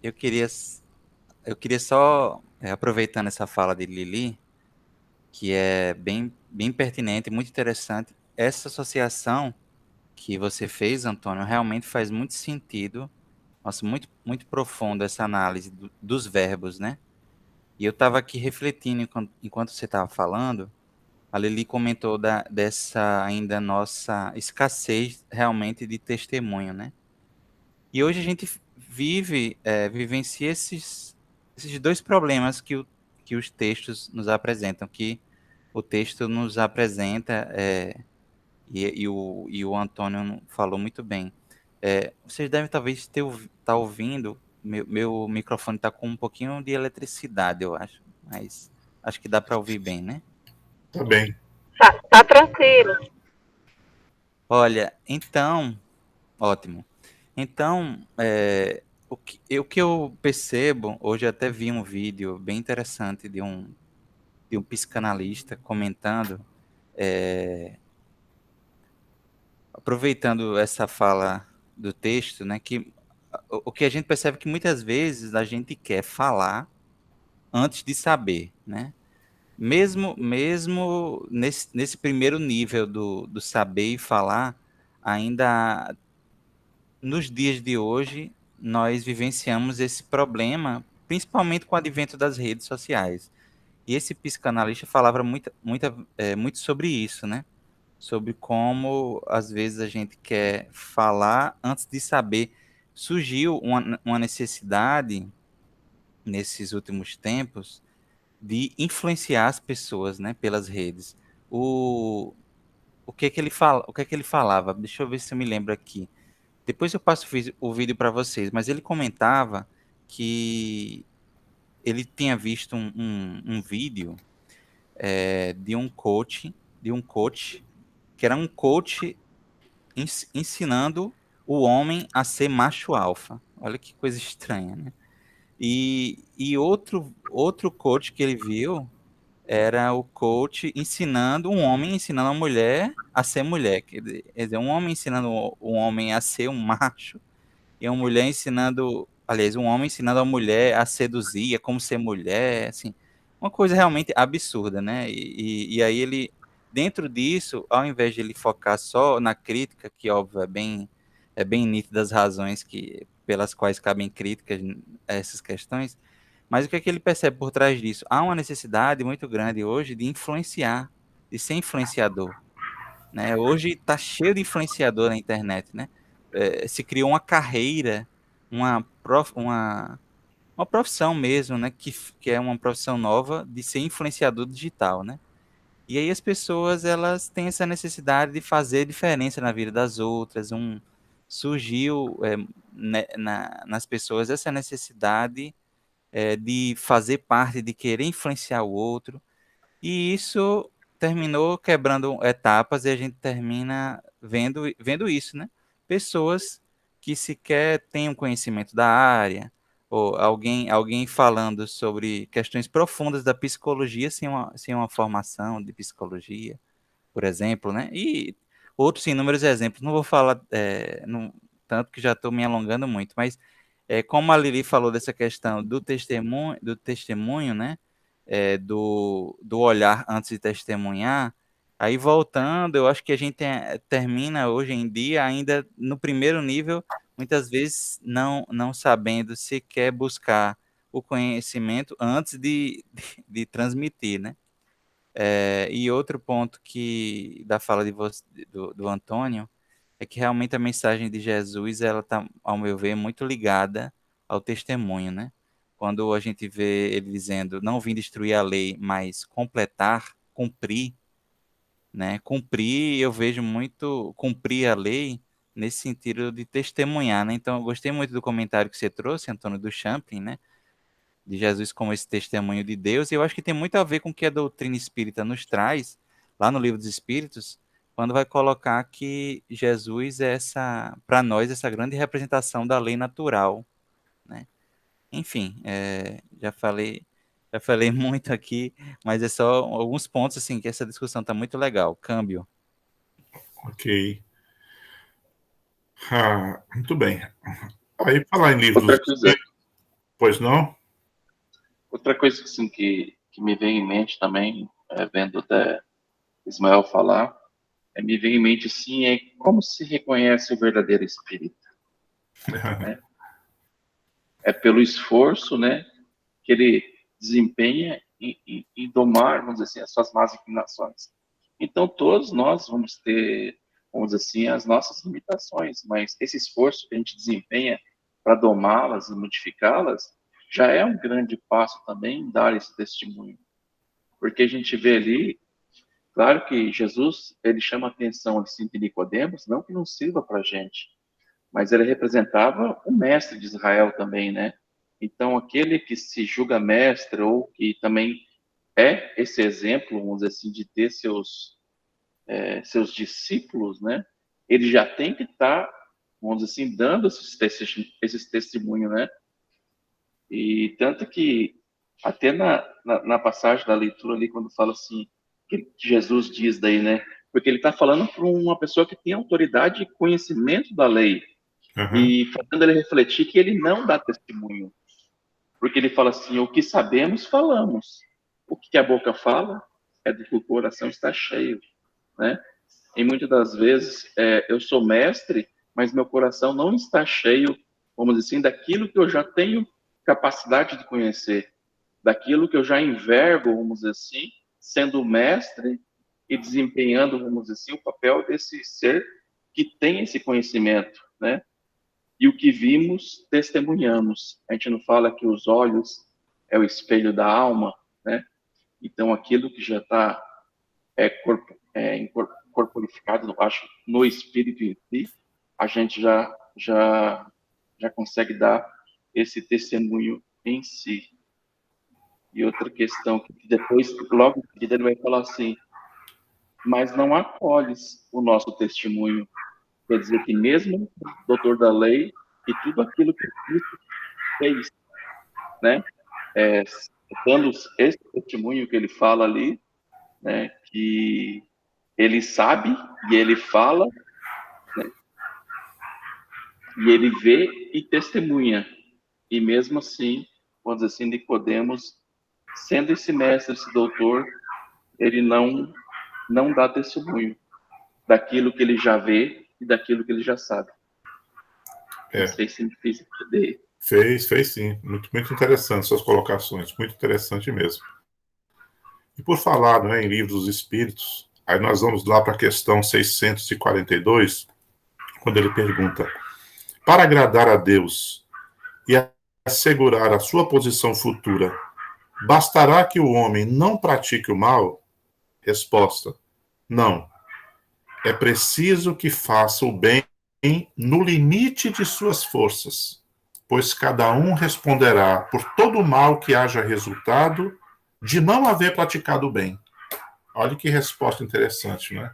eu queria só, aproveitando essa fala de Lili, que é bem pertinente, muito interessante, essa associação que você fez, Antônio, realmente faz muito sentido. Nossa, muito profundo essa análise dos verbos, né? E eu estava aqui refletindo enquanto você estava falando, a Lili comentou dessa ainda nossa escassez realmente de testemunho, né? E hoje a gente vivencia esses dois problemas que os textos nos apresentam, que o texto nos apresenta, e o Antônio falou muito bem. Vocês devem talvez estar ouvindo, meu microfone está com um pouquinho de eletricidade, eu acho, mas acho que dá para ouvir bem, né? Tá bem. Tá tranquilo. Olha, então, ótimo. Então, o que eu percebo, hoje eu até vi um vídeo bem interessante de um psicanalista comentando, aproveitando essa fala do texto, né, que o que a gente percebe é que muitas vezes a gente quer falar antes de saber, né? Mesmo nesse primeiro nível do saber e falar, ainda nos dias de hoje, nós vivenciamos esse problema, principalmente com o advento das redes sociais. E esse psicanalista falava muito sobre isso, né? Sobre como, às vezes, a gente quer falar antes de saber. Surgiu uma necessidade, nesses últimos tempos, de influenciar as pessoas, né, pelas redes. O, o que é que ele fala, o que é que ele falava? Deixa eu ver se eu me lembro aqui. Depois eu passo o vídeo para vocês, mas ele comentava que ele tinha visto um vídeo de um coach, que era um coach ensinando o homem a ser macho alfa. Olha que coisa estranha, né? E outro coach que ele viu era o coach ensinando um homem ensinando a mulher a ser mulher. Quer dizer, um homem ensinando um homem a ser um macho e uma mulher ensinando, aliás, um homem ensinando a mulher a seduzir, a como ser mulher, assim, uma coisa realmente absurda, né? E aí ele, dentro disso, ao invés de ele focar só na crítica, que óbvio é bem nítida as razões pelas quais cabem críticas a essas questões, mas o que é que ele percebe por trás disso? Há uma necessidade muito grande hoje de influenciar, de ser influenciador, né? Hoje está cheio de influenciador na internet, né? Se criou uma carreira, uma profissão mesmo, né? Que é uma profissão nova de ser influenciador digital, né? E aí as pessoas elas têm essa necessidade de fazer diferença na vida das outras. Surgiu nas pessoas essa necessidade de fazer parte, de querer influenciar o outro. E isso terminou quebrando etapas e a gente termina vendo isso, né? Pessoas que sequer têm um conhecimento da área, ou alguém falando sobre questões profundas da psicologia sem uma formação de psicologia, por exemplo, né? E outros inúmeros exemplos. Não vou falar tanto que já estou me alongando muito, mas como a Lili falou dessa questão do testemunho, né? Do olhar antes de testemunhar, aí voltando, eu acho que a gente termina hoje em dia ainda no primeiro nível, muitas vezes não sabendo se quer buscar o conhecimento antes de transmitir, né? E outro ponto da fala do Antônio é que realmente a mensagem de Jesus, ela está, ao meu ver, muito ligada ao testemunho, né? Quando a gente vê ele dizendo, não vim destruir a lei, mas completar, cumprir, né? Cumprir, eu vejo muito cumprir a lei nesse sentido de testemunhar, né? Então, eu gostei muito do comentário que você trouxe, Antônio, do Champlin, né? De Jesus como esse testemunho de Deus, e eu acho que tem muito a ver com o que a doutrina espírita nos traz, lá no Livro dos Espíritos, quando vai colocar que Jesus é para nós, essa grande representação da lei natural, né? Enfim, já falei muito aqui, mas é só alguns pontos, assim, que essa discussão está muito legal. Câmbio. Ok. Muito bem. Aí, falar em livros... Outra coisa, Pois não? outra coisa assim, que me vem em mente também, vendo até Ismael falar, me vem em mente assim, é como se reconhece o verdadeiro espírito, né? É pelo esforço, né, que ele desempenha em domar, vamos dizer assim, as suas más inclinações. Então, todos nós vamos ter, vamos dizer assim, as nossas limitações, mas esse esforço que a gente desempenha para domá-las e modificá-las já é um grande passo também em dar esse testemunho. Porque a gente vê ali, claro que Jesus, ele chama a atenção de Nicodemos, não que não sirva para a gente, mas ele representava o mestre de Israel também, né? Então, aquele que se julga mestre ou que também é esse exemplo, vamos dizer assim, de ter seus discípulos, né? Ele já tem que estar, vamos dizer assim, dando esses testemunhos, né? E tanto que, até na passagem da leitura ali, quando fala assim, que Jesus diz daí, né? Porque ele está falando para uma pessoa que tem autoridade e conhecimento da lei, e fazendo ele refletir que ele não dá testemunho. Porque ele fala assim, o que sabemos, falamos. O que a boca fala é do que o coração está cheio, né? E muitas das vezes eu sou mestre, mas meu coração não está cheio, vamos dizer assim, daquilo que eu já tenho capacidade de conhecer, daquilo que eu já envergo, vamos dizer assim, sendo mestre e desempenhando, vamos dizer assim, o papel desse ser que tem esse conhecimento, né? E o que vimos, testemunhamos. A gente não fala que os olhos é o espelho da alma, né? Então, aquilo que já está corporificado, acho, no espírito em si, a gente já consegue dar esse testemunho em si. E outra questão que depois, logo em seguida, ele vai falar assim, mas não acolhes o nosso testemunho. Quer dizer que mesmo o doutor da lei e tudo aquilo que Cristo fez, né? Dando esse testemunho que ele fala ali, né? Que ele sabe e ele fala, né? E ele vê e testemunha. E mesmo assim, vamos dizer assim, Nicodemos, sendo esse mestre, esse doutor, ele não dá testemunho daquilo que ele já vê e daquilo que ele já sabe. Não sei se me fiz entender. Fez sim. Muito, muito interessante suas colocações. Muito interessante mesmo. E por falar, né, em Livros dos Espíritos, aí nós vamos lá para a questão 642, quando ele pergunta: para agradar a Deus e assegurar a sua posição futura, bastará que o homem não pratique o mal? Resposta: não. É preciso que faça o bem no limite de suas forças, pois cada um responderá por todo o mal que haja resultado de não haver praticado o bem. Olha que resposta interessante, né?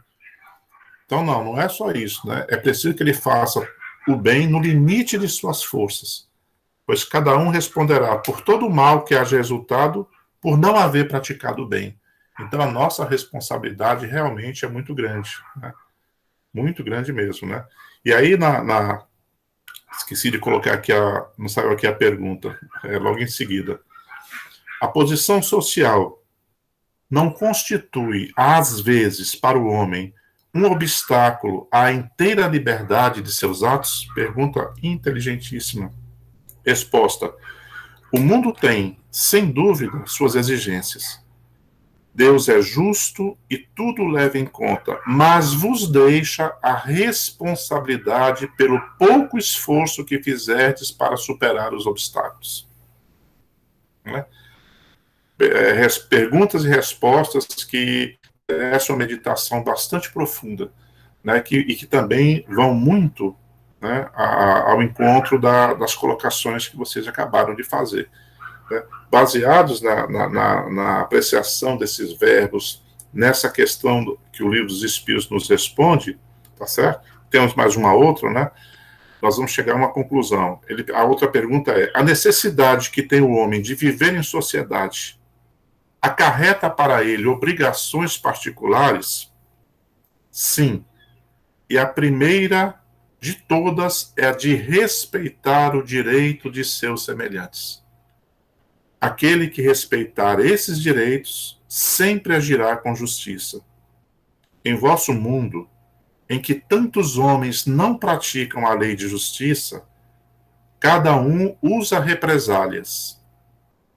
Então, não é só isso, né? É preciso que ele faça o bem no limite de suas forças, pois cada um responderá por todo o mal que haja resultado por não haver praticado o bem. Então, a nossa responsabilidade realmente é muito grande, né? Muito grande mesmo, né? E aí, esqueci de colocar aqui não saiu aqui a pergunta, logo em seguida. A posição social não constitui, às vezes, para o homem, um obstáculo à inteira liberdade de seus atos? Pergunta inteligentíssima. Resposta: O mundo tem, sem dúvida, suas exigências. Deus é justo e tudo leva em conta, mas vos deixa a responsabilidade pelo pouco esforço que fizerdes para superar os obstáculos. Né? Perguntas e respostas que essa é uma meditação bastante profunda, né? E que também vão muito, né, ao encontro das colocações que vocês acabaram de fazer. Né? Baseados na apreciação desses verbos, nessa questão que o Livro dos Espíritos nos responde, tá certo? Temos mais uma outra, né? Nós vamos chegar a uma conclusão. A outra pergunta é: a necessidade que tem o homem de viver em sociedade acarreta para ele obrigações particulares? Sim. E a primeira de todas é a de respeitar o direito de seus semelhantes. Aquele que respeitar esses direitos sempre agirá com justiça. Em vosso mundo, em que tantos homens não praticam a lei de justiça, cada um usa represálias.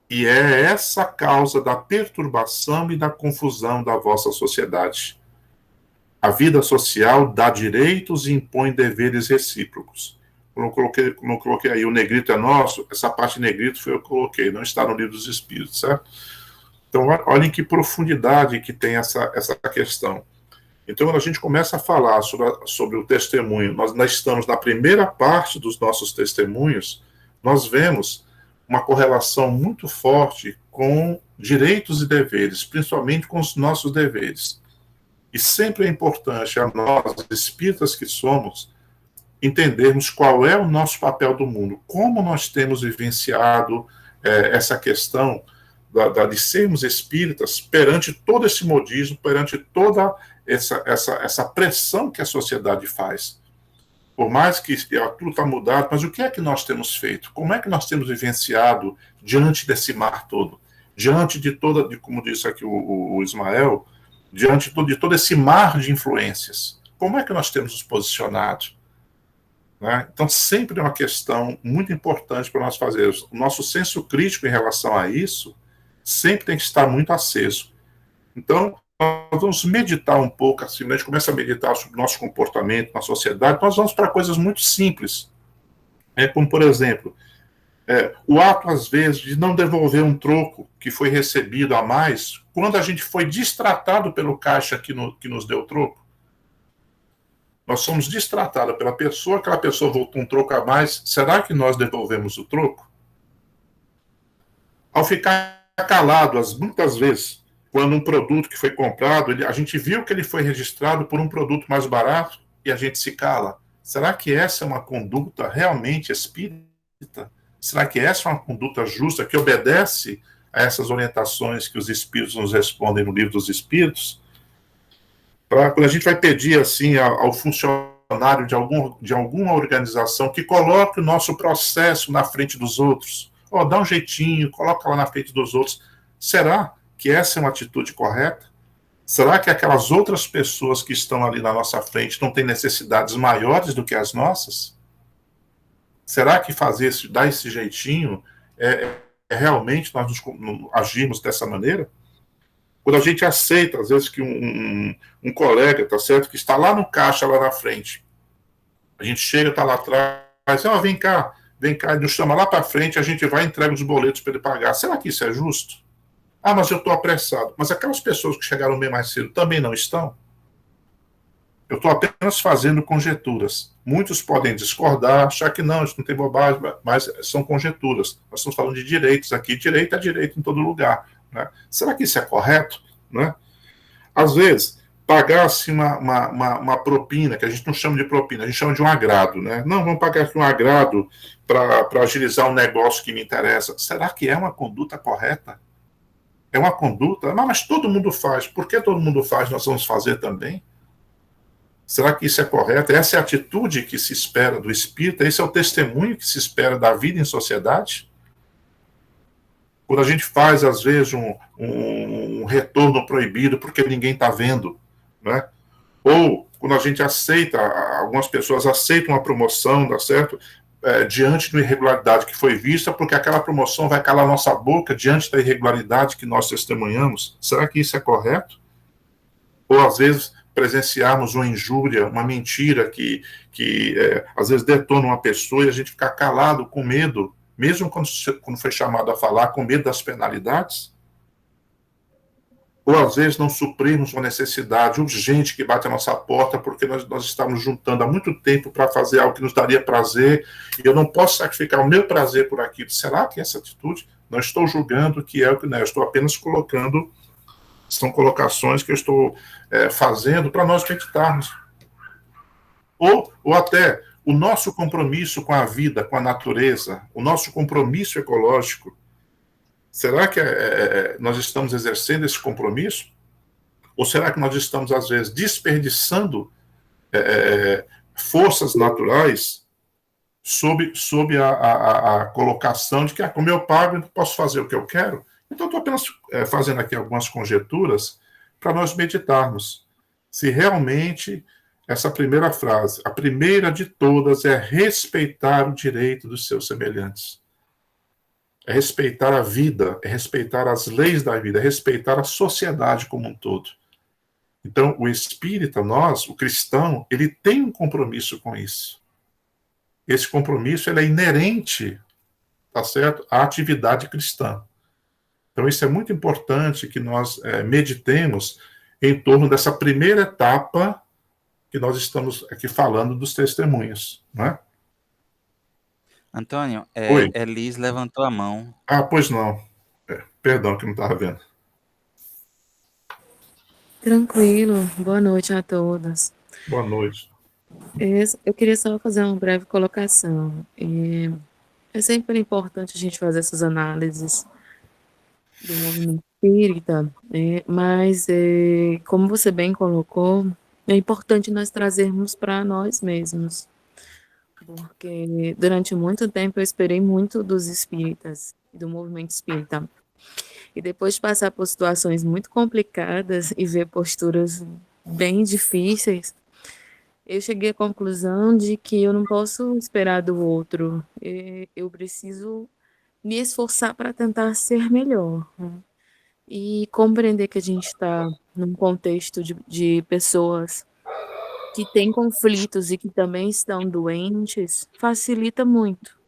E é essa a causa da perturbação e da confusão da vossa sociedade. A vida social dá direitos e impõe deveres recíprocos. Quando eu coloquei aí o negrito é nosso, essa parte negrito foi eu que coloquei, não está no Livro dos Espíritos, certo? Então, olhem que profundidade que tem essa questão. Então, quando a gente começa a falar sobre o testemunho, nós estamos na primeira parte dos nossos testemunhos, nós vemos uma correlação muito forte com direitos e deveres, principalmente com os nossos deveres. E sempre é importante a nós, espíritas que somos, entendermos qual é o nosso papel do mundo, como nós temos vivenciado essa questão de sermos espíritas perante todo esse modismo, perante toda essa pressão que a sociedade faz. Por mais que tudo está mudado, mas o que é que nós temos feito? Como é que nós temos vivenciado diante desse mar todo? Diante de como disse aqui o Ismael, diante de todo esse mar de influências? Como é que nós temos nos posicionado? Né? Então, sempre é uma questão muito importante para nós fazermos. O nosso senso crítico em relação a isso sempre tem que estar muito aceso. Então, nós vamos meditar um pouco, assim, a gente começa a meditar sobre o nosso comportamento na sociedade, nós vamos para coisas muito simples. Como, por exemplo, o ato, às vezes, de não devolver um troco que foi recebido a mais, quando a gente foi destratado pelo caixa que nos deu o troco. Nós somos destratados pela pessoa, aquela pessoa voltou um troco a mais, será que nós devolvemos o troco? Ao ficar calado, muitas vezes, quando um produto que foi comprado, a gente viu que ele foi registrado por um produto mais barato e a gente se cala. Será que essa é uma conduta realmente espírita? Será que essa é uma conduta justa que obedece a essas orientações que os espíritos nos respondem no Livro dos Espíritos? Quando a gente vai pedir assim ao funcionário de alguma organização que coloque o nosso processo na frente dos outros, dá um jeitinho, coloca lá na frente dos outros, será que essa é uma atitude correta? Será que aquelas outras pessoas que estão ali na nossa frente não têm necessidades maiores do que as nossas? Será que dar esse jeitinho realmente nós agimos dessa maneira? Quando a gente aceita, às vezes, que um colega, tá certo, que está lá no caixa, lá na frente, a gente chega, está lá atrás, vem cá, ele nos chama lá para frente, a gente vai e entrega os boletos para ele pagar. Será que isso é justo? Mas eu estou apressado. Mas aquelas pessoas que chegaram bem mais cedo também não estão? Eu estou apenas fazendo conjecturas. Muitos podem discordar, achar que não, isso não tem bobagem, mas são conjecturas. Nós estamos falando de direitos aqui. Direito é direito em todo lugar. Né? Será que isso é correto? Né? Às vezes, pagar assim, uma propina, que a gente não chama de propina, a gente chama de um agrado. Né? Não, vamos pagar aqui um agrado para agilizar um negócio que me interessa. Será que é uma conduta correta? É uma conduta? Mas todo mundo faz. Por que todo mundo faz? Nós vamos fazer também? Será que isso é correto? Essa é a atitude que se espera do espírita? Esse é o testemunho que se espera da vida em sociedade? Quando a gente faz, às vezes, um retorno proibido porque ninguém está vendo, né? Ou quando a gente aceita, algumas pessoas aceitam uma promoção, dá certo? diante da irregularidade que foi vista, porque aquela promoção vai calar nossa boca diante da irregularidade que nós testemunhamos? Será que isso é correto? Ou, às vezes, presenciarmos uma injúria, uma mentira que às vezes detona uma pessoa e a gente ficar calado com medo, mesmo quando foi chamado a falar, com medo das penalidades? Ou, às vezes, não suprirmos uma necessidade urgente que bate à nossa porta, porque nós estamos juntando há muito tempo para fazer algo que nos daria prazer, e eu não posso sacrificar o meu prazer por aquilo. Será que essa atitude, não estou julgando que é o que não é, eu estou apenas colocando, são colocações que eu estou fazendo para nós meditarmos. Ou até o nosso compromisso com a vida, com a natureza, o nosso compromisso ecológico. Será que nós estamos exercendo esse compromisso? Ou será que nós estamos, às vezes, desperdiçando forças naturais sob a colocação de que, como eu pago, eu posso fazer o que eu quero? Então, estou apenas fazendo aqui algumas conjecturas para nós meditarmos. Se realmente essa primeira frase, a primeira de todas, é respeitar o direito dos seus semelhantes. É respeitar a vida, é respeitar as leis da vida, é respeitar a sociedade como um todo. Então, o espírita, o cristão, ele tem um compromisso com isso. Esse compromisso ele é inerente, tá certo, à atividade cristã. Então, isso é muito importante que nós meditemos em torno dessa primeira etapa que nós estamos aqui falando dos testemunhos, não é? Antônio, Oi. Elis levantou a mão. Pois não. Perdão que não estava vendo. Tranquilo. Boa noite a todos. Boa noite. Eu queria só fazer uma breve colocação. É sempre importante a gente fazer essas análises do movimento espírita, mas, como você bem colocou, é importante nós trazermos para nós mesmos, porque durante muito tempo eu esperei muito dos espíritas e do movimento espírita. E depois de passar por situações muito complicadas e ver posturas bem difíceis, eu cheguei à conclusão de que eu não posso esperar do outro. Eu preciso me esforçar para tentar ser melhor, né? E compreender que a gente está num contexto de pessoas que têm conflitos e que também estão doentes, facilita muito.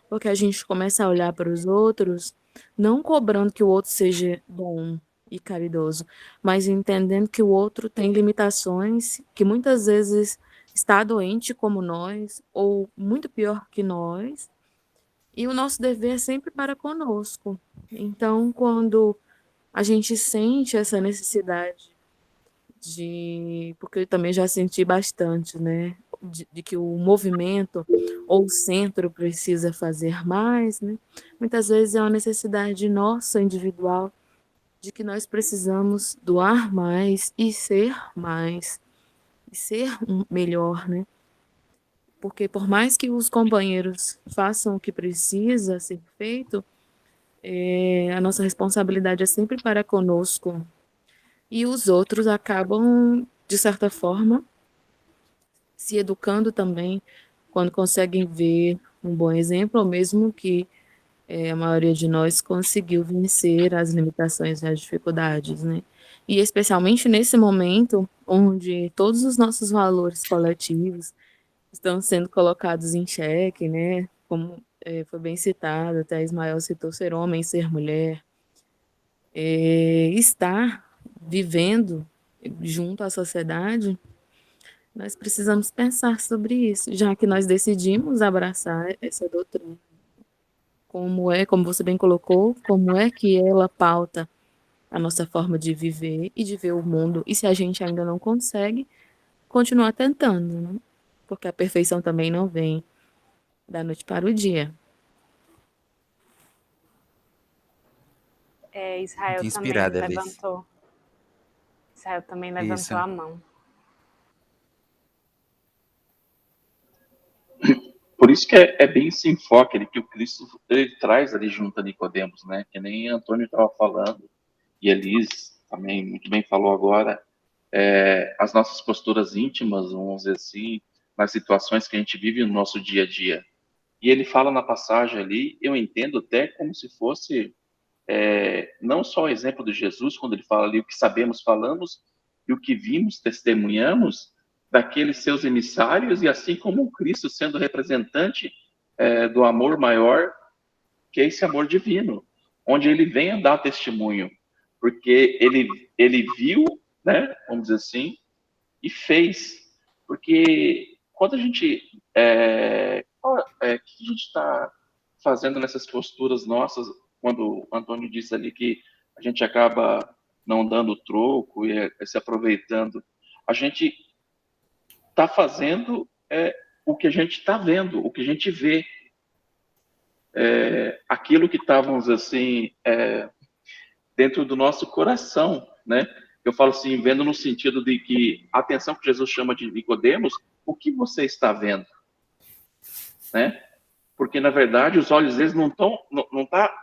Porque a gente começa a olhar para os outros, não cobrando que o outro seja bom e caridoso, mas entendendo que o outro tem limitações, que muitas vezes está doente como nós, ou muito pior que nós, e o nosso dever é sempre para conosco. Então, quando a gente sente essa necessidade porque eu também já senti bastante, né, de que o movimento ou o centro precisa fazer mais, né? Muitas vezes é uma necessidade nossa, individual, de que nós precisamos doar mais e ser melhor, né? Porque por mais que os companheiros façam o que precisa ser feito, a nossa responsabilidade é sempre para conosco. E os outros acabam, de certa forma, se educando também quando conseguem ver um bom exemplo, ou mesmo que a maioria de nós conseguiu vencer as limitações e as dificuldades, né? E especialmente nesse momento onde todos os nossos valores coletivos estão sendo colocados em xeque, né? Como foi bem citado, até Ismael citou ser homem, ser mulher, estar vivendo junto à sociedade, nós precisamos pensar sobre isso, já que nós decidimos abraçar essa doutrina. Como você bem colocou, como é que ela pauta a nossa forma de viver e de ver o mundo, e se a gente ainda não consegue, continuar tentando, né? Porque a perfeição também não vem da noite para o dia. Israel Muito também inspirada, Elis. levantou. Israel também levantou Isso. a mão. Por isso que é bem esse enfoque que o Cristo ele traz ali junto a Nicodemos, né? Que nem Antônio estava falando, e Elis também muito bem falou agora, as nossas posturas íntimas, vamos dizer assim, nas situações que a gente vive no nosso dia a dia. E ele fala na passagem ali, eu entendo até como se fosse não só o exemplo de Jesus, quando ele fala ali o que sabemos, falamos, e o que vimos, testemunhamos, daqueles seus emissários, e assim como o Cristo sendo representante do amor maior, que é esse amor divino, onde ele vem a dar testemunho, porque ele viu, né, vamos dizer assim, e fez. Porque quando a gente. O que a gente está fazendo nessas posturas nossas, quando o Antônio disse ali que a gente acaba não dando troco e se aproveitando, a gente está fazendo o que a gente está vendo, o que a gente vê. Aquilo que estávamos assim dentro do nosso coração, né? Eu falo assim, vendo no sentido de que a atenção que Jesus chama de Nicodemos, o que você está vendo, né? Porque na verdade os olhos deles não estão, não tá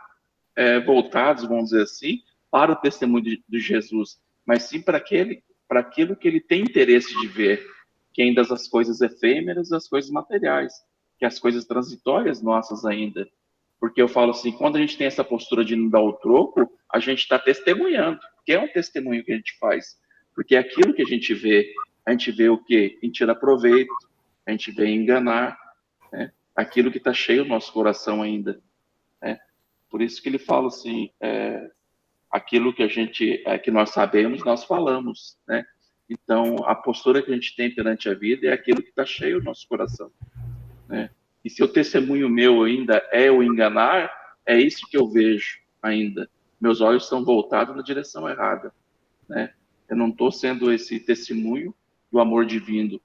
voltados, vamos dizer assim, para o testemunho de Jesus, mas sim para aquilo que ele tem interesse de ver, que ainda as coisas efêmeras, as coisas materiais, que as coisas transitórias nossas ainda. Porque eu falo assim, quando a gente tem essa postura de não dar o troco, a gente está testemunhando, que é um testemunho que a gente faz. Porque é aquilo que a gente vê o quê? A gente tira proveito, a gente vê enganar, né? Aquilo que está cheio no nosso coração ainda. Né? Por isso que ele fala assim, aquilo que que nós sabemos, nós falamos, né? Então, a postura que a gente tem perante a vida é aquilo que está cheio no nosso coração, né? E se o testemunho meu ainda é o enganar, é isso que eu vejo ainda. Meus olhos estão voltados na direção errada, né? Eu não estou sendo esse testemunho do amor divino,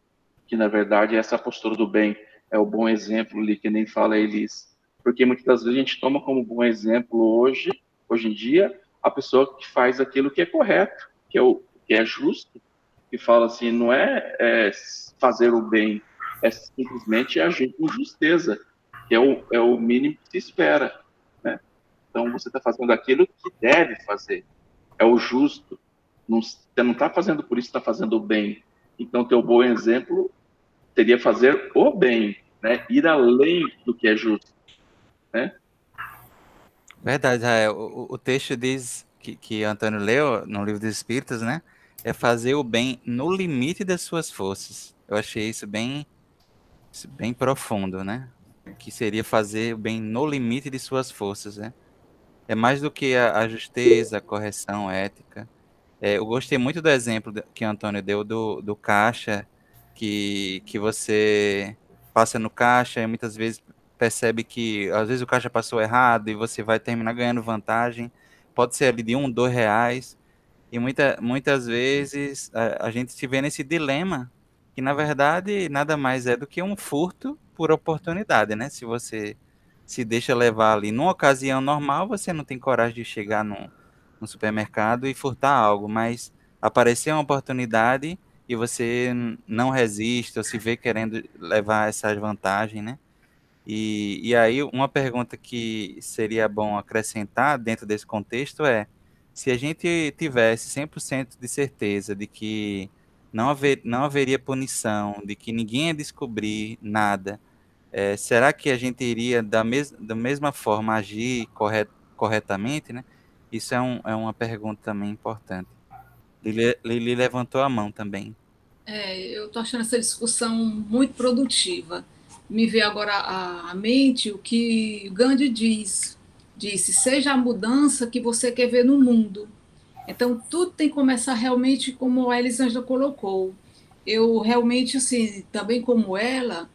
que na verdade é essa postura do bem, é o bom exemplo ali, que nem fala Elis. Porque muitas das vezes a gente toma como bom exemplo hoje em dia, a pessoa que faz aquilo que é correto, que é justo, que fala assim, não é fazer o bem, é simplesmente agir com justeza, que é o mínimo que se espera, né? Então você está fazendo aquilo que deve fazer, é o justo. Você não está fazendo por isso, está fazendo o bem. Então, teu bom exemplo seria fazer o bem, né? Ir além do que é justo, né? Verdade, Rael. O texto diz que Antônio leu no Livro dos Espíritos, né? É fazer o bem no limite das suas forças. Eu achei isso bem profundo, né? Que seria fazer o bem no limite de suas forças, né? É mais do que a justeza, a correção ética. Eu gostei muito do exemplo que o Antônio deu do caixa, que você passa no caixa e muitas vezes percebe que às vezes o caixa passou errado e você vai terminar ganhando vantagem. Pode ser ali de R$ 1, R$ 2. E muitas vezes a gente se vê nesse dilema, que na verdade nada mais é do que um furto por oportunidade, né? Se você se deixa levar ali numa ocasião normal, você não tem coragem de chegar no supermercado e furtar algo, mas aparecer uma oportunidade e você não resiste ou se vê querendo levar essa vantagem, né? E aí, uma pergunta que seria bom acrescentar dentro desse contexto é: se a gente tivesse 100% de certeza de que não haveria punição, de que ninguém ia descobrir nada, será que a gente iria da mesma forma agir corretamente, né? Isso é uma pergunta também importante. Lili levantou a mão também. Eu estou achando essa discussão muito produtiva. Me veio agora à mente o que Gandhi disse, seja a mudança que você quer ver no mundo. Então, tudo tem que começar realmente como a Elisângela colocou. Eu realmente, assim, também como ela,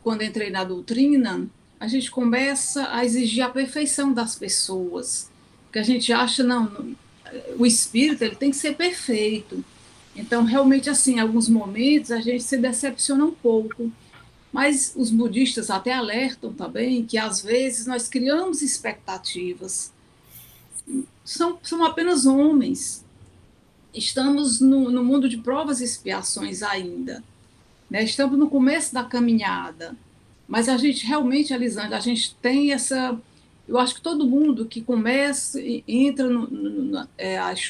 quando entrei na doutrina, a gente começa a exigir a perfeição das pessoas. Porque a gente acha, não, o espírito ele tem que ser perfeito. Então, realmente, assim, em alguns momentos a gente se decepciona um pouco. Mas os budistas até alertam também que, às vezes, nós criamos expectativas. São apenas homens. Estamos no mundo de provas e expiações ainda. Né? Estamos no começo da caminhada. Mas a gente realmente, Elisângela, a gente tem essa... Eu acho que todo mundo que começa, entra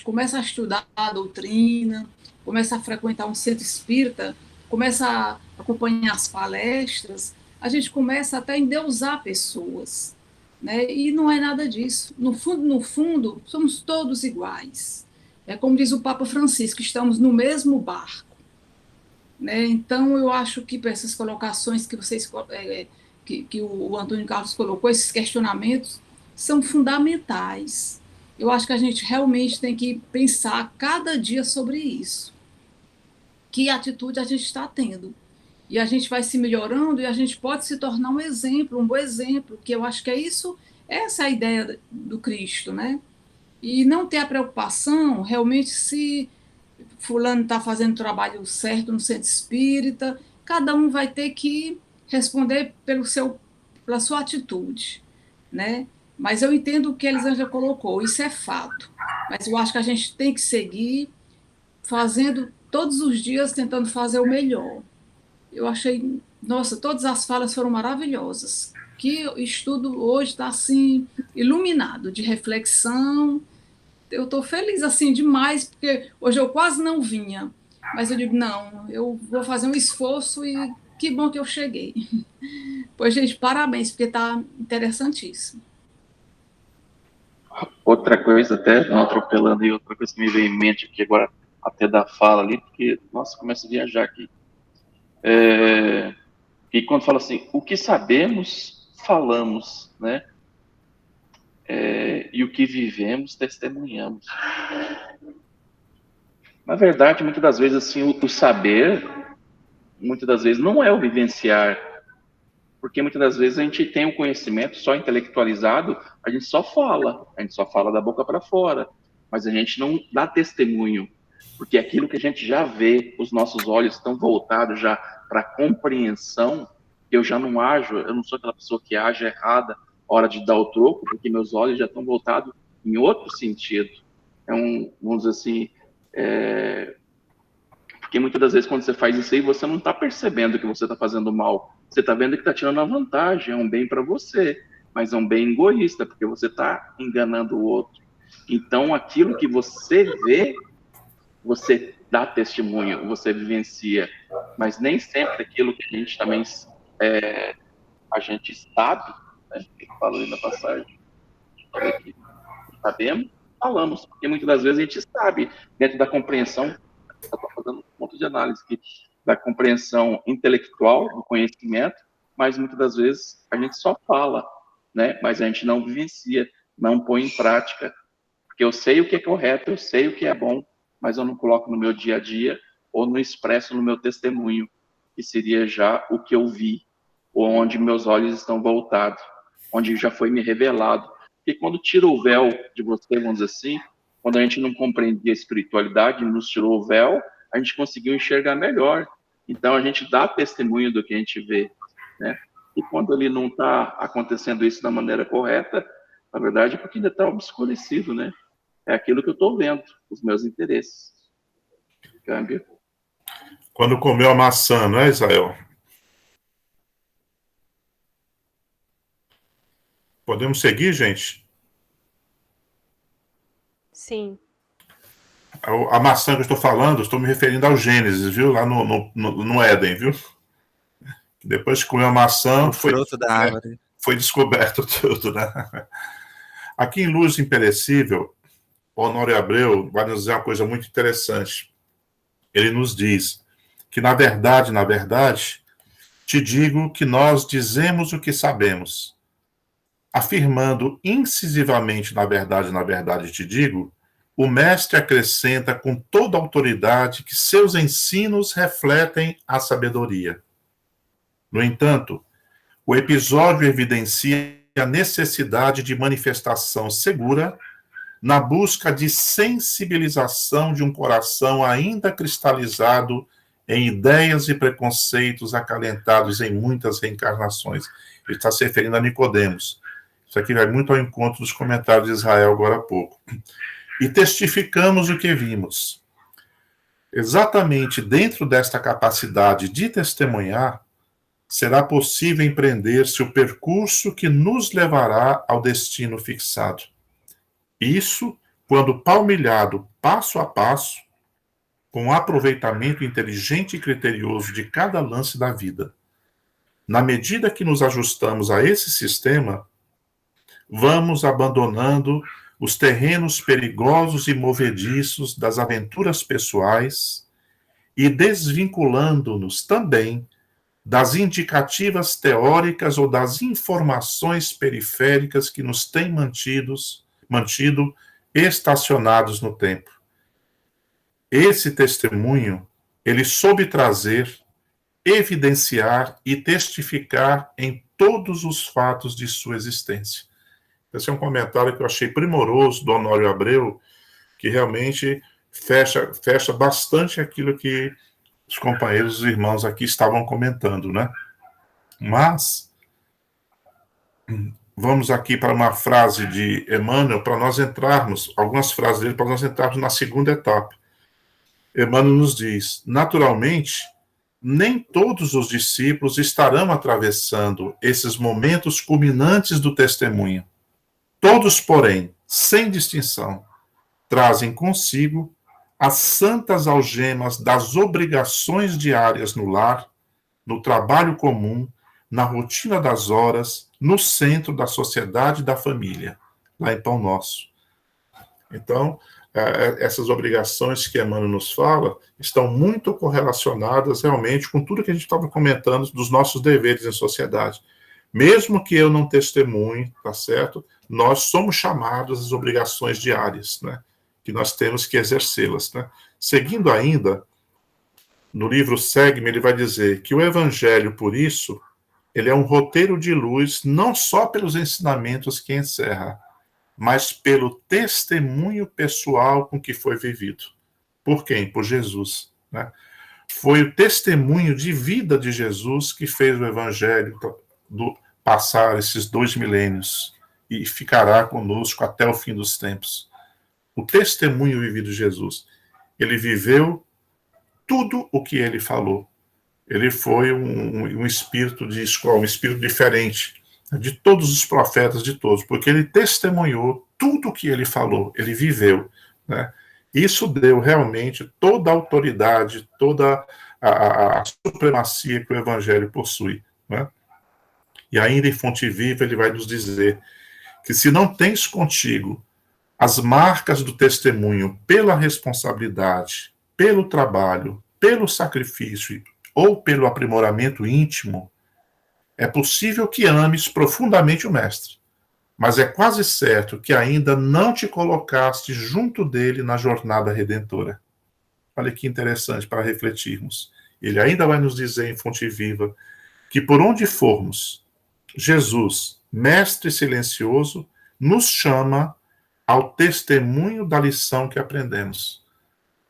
começa a estudar a doutrina, começa a frequentar um centro espírita, começa a acompanhar as palestras, a gente começa até a endeusar pessoas, né? E não é nada disso. No fundo, somos todos iguais. É como diz o Papa Francisco, estamos no mesmo barco, né? Então, eu acho que para essas colocações que vocês que o Antônio Carlos colocou, esses questionamentos, são fundamentais. Eu acho que a gente realmente tem que pensar cada dia sobre isso. Que atitude a gente está tendo? E a gente vai se melhorando e a gente pode se tornar um exemplo, um bom exemplo, que eu acho que é isso, essa é a ideia do Cristo, né? E não ter a preocupação realmente se fulano está fazendo o trabalho certo no centro espírita, cada um vai ter que responder pela sua atitude, né? Mas eu entendo o que a Elisângela colocou, isso é fato. Mas eu acho que a gente tem que seguir fazendo todos os dias, tentando fazer o melhor. Eu achei, nossa, todas as falas foram maravilhosas. Que o estudo hoje está assim iluminado de reflexão. Eu estou feliz assim demais porque hoje eu quase não vinha, mas eu digo não, eu vou fazer um esforço e que bom que eu cheguei. Pois gente, parabéns porque está interessantíssimo. Outra coisa, até não atropelando, e outra coisa que me veio em mente aqui agora, até da fala ali, porque, nossa, começa a viajar aqui. E quando fala assim, o que sabemos, falamos, né? E o que vivemos, testemunhamos. Na verdade, muitas das vezes, assim, o saber, muitas das vezes, não é o vivenciar. Porque muitas das vezes a gente tem um conhecimento só intelectualizado, a gente só fala da boca para fora, mas a gente não dá testemunho, porque aquilo que a gente já vê, os nossos olhos estão voltados já para a compreensão, eu já não ajo, eu não sou aquela pessoa que age errada na hora de dar o troco, porque meus olhos já estão voltados em outro sentido. Vamos dizer assim, porque muitas das vezes quando você faz isso aí, você não está percebendo que você está fazendo mal. Você está vendo que está tirando a vantagem, é um bem para você, mas é um bem egoísta, porque você está enganando o outro. Então, aquilo que você vê, você dá testemunho, você vivencia, mas nem sempre aquilo que a gente também a gente sabe, né, que falou aí na passagem, aqui, sabemos, falamos, porque muitas das vezes a gente sabe, dentro da compreensão, eu estou fazendo um ponto de análise aqui, da compreensão intelectual, do conhecimento, mas muitas das vezes a gente só fala, né? Mas a gente não vivencia, não põe em prática, porque eu sei o que é correto, eu sei o que é bom, mas eu não coloco no meu dia a dia ou não expresso no meu testemunho, que seria já o que eu vi, ou onde meus olhos estão voltados, onde já foi me revelado. E quando tira o véu de você, vamos dizer assim, quando a gente não compreendia a espiritualidade, nos tirou o véu, a gente conseguiu enxergar melhor. Então, a gente dá testemunho do que a gente vê, né? E quando ele não está acontecendo isso da maneira correta, na verdade é porque ainda está obscurecido, né? É aquilo que eu estou vendo, os meus interesses. Câmbio. Quando comeu a maçã, não é, Israel? Podemos seguir, gente? Sim. A maçã que eu estou falando, estou me referindo ao Gênesis, viu? Lá no Éden, viu? Depois que comeu a maçã, o fruto da árvore. Foi descoberto tudo, né? Aqui em Luz Imperecível, o Honório Abreu vai nos dizer uma coisa muito interessante. Ele nos diz que, na verdade, te digo que nós dizemos o que sabemos. Afirmando incisivamente, na verdade te digo, o mestre acrescenta com toda a autoridade que seus ensinos refletem a sabedoria. No entanto, o episódio evidencia a necessidade de manifestação segura na busca de sensibilização de um coração ainda cristalizado em ideias e preconceitos acalentados em muitas reencarnações. Ele está se referindo a Nicodemos. Isso aqui vai muito ao encontro dos comentários de Israel agora há pouco. E testificamos o que vimos. Exatamente dentro desta capacidade de testemunhar, será possível empreender-se o percurso que nos levará ao destino fixado. Isso quando palmilhado passo a passo, com aproveitamento inteligente e criterioso de cada lance da vida. na medida que nos ajustamos a esse sistema, vamos abandonando os terrenos perigosos e movediços das aventuras pessoais e desvinculando-nos também das indicativas teóricas ou das informações periféricas que nos têm mantido estacionados no tempo. Esse testemunho, ele soube trazer, evidenciar e testificar em todos os fatos de sua existência. Esse é um comentário que eu achei primoroso do Honório Abreu, que realmente fecha bastante aquilo que os companheiros e irmãos aqui estavam comentando, né? Mas, vamos aqui para uma frase de Emmanuel, para nós entrarmos, algumas frases dele, para nós entrarmos na segunda etapa. Emmanuel nos diz, naturalmente, nem todos os discípulos estarão atravessando esses momentos culminantes do testemunho. Todos, porém, sem distinção, trazem consigo as santas algemas das obrigações diárias no lar, no trabalho comum, na rotina das horas, no centro da sociedade e da família, lá em Pão Nosso. Então, essas obrigações que Emmanuel nos fala estão muito correlacionadas realmente com tudo que a gente estava comentando dos nossos deveres em sociedade. Mesmo que eu não testemunhe, tá certo? Nós somos chamados às obrigações diárias, né? Que nós temos que exercê-las, né? Seguindo ainda, no livro Segue-me, ele vai dizer que o Evangelho, por isso, ele é um roteiro de luz, não só pelos ensinamentos que encerra, mas pelo testemunho pessoal com que foi vivido. Por quem? Por Jesus, né? Foi o testemunho de vida de Jesus que fez o Evangelho passar esses 2 milênios e ficará conosco até o fim dos tempos. O testemunho vivido de Jesus. Ele viveu tudo o que ele falou. Ele foi um espírito de escola, um espírito diferente de todos os profetas, de todos, porque ele testemunhou tudo o que ele falou, ele viveu, né? Isso deu realmente toda a autoridade, toda a supremacia que o Evangelho possui, né? E ainda em Fonte Viva ele vai nos dizer que se não tens contigo as marcas do testemunho pela responsabilidade, pelo trabalho, pelo sacrifício ou pelo aprimoramento íntimo, é possível que ames profundamente o Mestre, mas é quase certo que ainda não te colocaste junto dele na jornada redentora. Olha que interessante para refletirmos. Ele ainda vai nos dizer em Fonte Viva que por onde formos, Jesus, Mestre silencioso, nos chama ao testemunho da lição que aprendemos.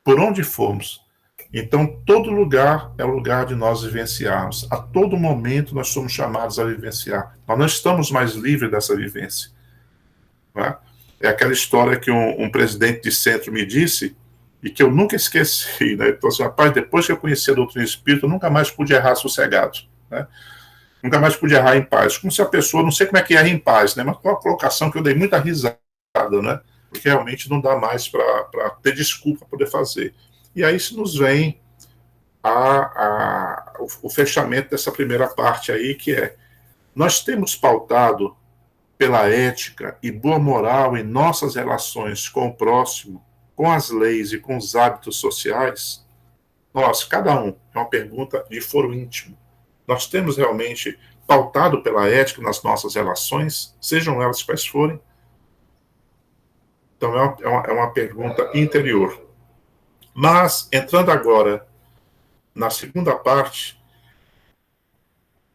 Por onde formos. Então, todo lugar é o lugar de nós vivenciarmos. A todo momento nós somos chamados a vivenciar. Nós não estamos mais livres dessa vivência. Não é? É aquela história que um presidente de centro me disse, e que eu nunca esqueci, né? Então, assim, rapaz, depois que eu conheci a doutrina espírita, eu nunca mais pude errar sossegado, né? Nunca mais pude errar em paz. Como se a pessoa, não sei como é que erra em paz, né? Mas com uma colocação que eu dei muita risada, né? Porque realmente não dá mais para ter desculpa para poder fazer. E aí se nos vem o fechamento dessa primeira parte aí, que é, nós temos pautado pela ética e boa moral em nossas relações com o próximo, com as leis e com os hábitos sociais. Nós, cada um, é uma pergunta de foro íntimo. Nós temos realmente pautado pela ética nas nossas relações, sejam elas quais forem? Então é uma pergunta interior. Mas, entrando agora na segunda parte,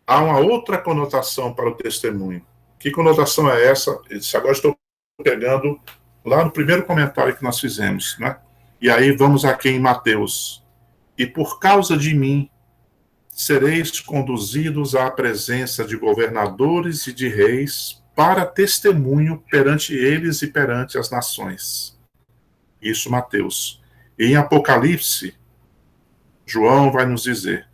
há uma outra conotação para o testemunho. Que conotação é essa? Agora estou pegando lá no primeiro comentário que nós fizemos, né? E aí vamos aqui em Mateus. E por causa de mim, sereis conduzidos à presença de governadores e de reis para testemunho perante eles e perante as nações. Isso, Mateus. Em Apocalipse, João vai nos dizer: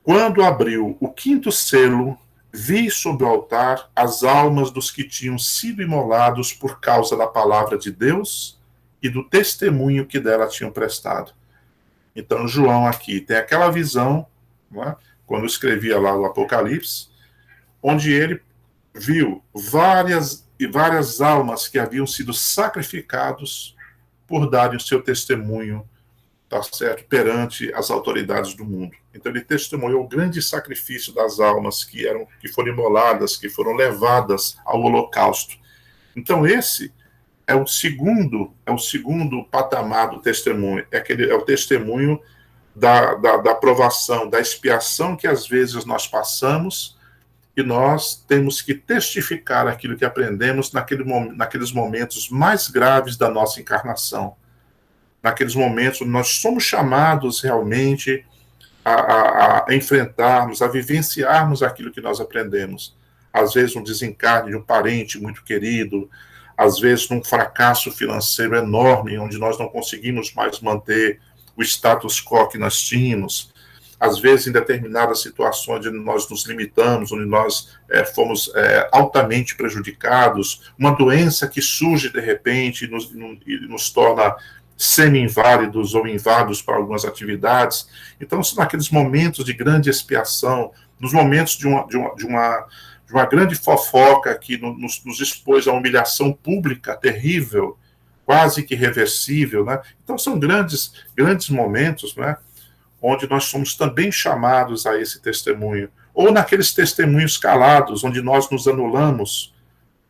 quando abriu o 5º selo, vi sobre o altar as almas dos que tinham sido imolados por causa da palavra de Deus e do testemunho que dela tinham prestado. Então, João aqui tem aquela visão, não é, quando escrevia lá o Apocalipse, onde ele viu várias almas que haviam sido sacrificados por darem o seu testemunho, tá certo, perante as autoridades do mundo. Então ele testemunhou o grande sacrifício das almas que foram imoladas, que foram levadas ao holocausto. Então esse é o segundo patamar do testemunho, é o testemunho da provação, da expiação que às vezes nós passamos, e nós temos que testificar aquilo que aprendemos naqueles momentos mais graves da nossa encarnação. Naqueles momentos nós somos chamados realmente a enfrentarmos, a vivenciarmos aquilo que nós aprendemos. Às vezes um desencarne de um parente muito querido, às vezes num fracasso financeiro enorme, onde nós não conseguimos mais manter o status quo que nós tínhamos, às vezes em determinadas situações onde nós nos limitamos, onde nós fomos altamente prejudicados, uma doença que surge de repente e nos torna semi-inválidos ou inválidos para algumas atividades. Então, são naqueles momentos de grande expiação, nos momentos de uma grande fofoca que nos expôs a uma humilhação pública terrível, quase que irreversível, né? Então, são grandes momentos, né, onde nós somos também chamados a esse testemunho. Ou naqueles testemunhos calados, onde nós nos anulamos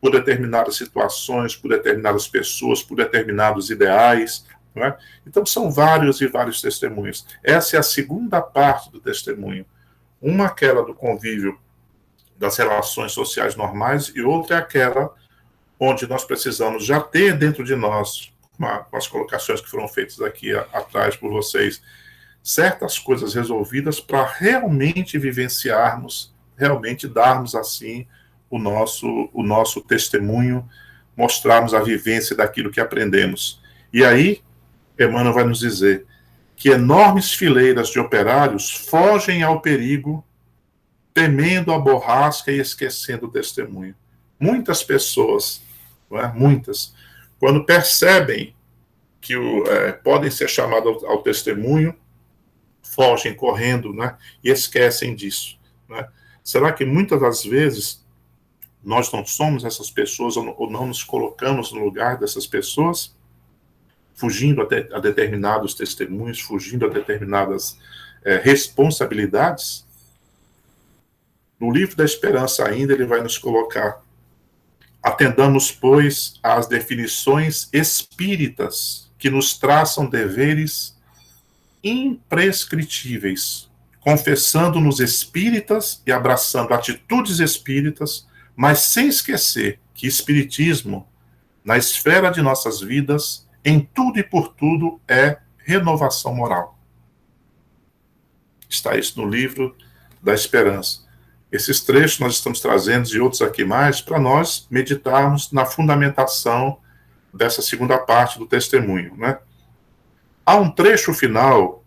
por determinadas situações, por determinadas pessoas, por determinados ideais. Não é? Então, são vários e vários testemunhos. Essa é a segunda parte do testemunho. Uma, aquela do convívio das relações sociais normais, e outra é aquela onde nós precisamos já ter dentro de nós, com as colocações que foram feitas aqui atrás por vocês, certas coisas resolvidas para realmente vivenciarmos, realmente darmos assim o nosso testemunho, mostrarmos a vivência daquilo que aprendemos. E aí, Emmanuel vai nos dizer que enormes fileiras de operários fogem ao perigo, temendo a borrasca e esquecendo o testemunho. Muitas pessoas, não é? Muitas, quando percebem que podem ser chamados ao testemunho, fogem correndo, né, e esquecem disso. Né? Será que muitas das vezes nós não somos essas pessoas ou não nos colocamos no lugar dessas pessoas, fugindo a determinados testemunhos, fugindo a determinadas responsabilidades? No livro da Esperança ainda ele vai nos colocar: atendamos, pois, às definições espíritas que nos traçam deveres imprescritíveis, confessando-nos espíritas e abraçando atitudes espíritas, mas sem esquecer que espiritismo, na esfera de nossas vidas, em tudo e por tudo, é renovação moral. Está isso no livro da Esperança. Esses trechos nós estamos trazendo, e outros aqui mais, para nós meditarmos na fundamentação dessa segunda parte do testemunho, né? Há um trecho final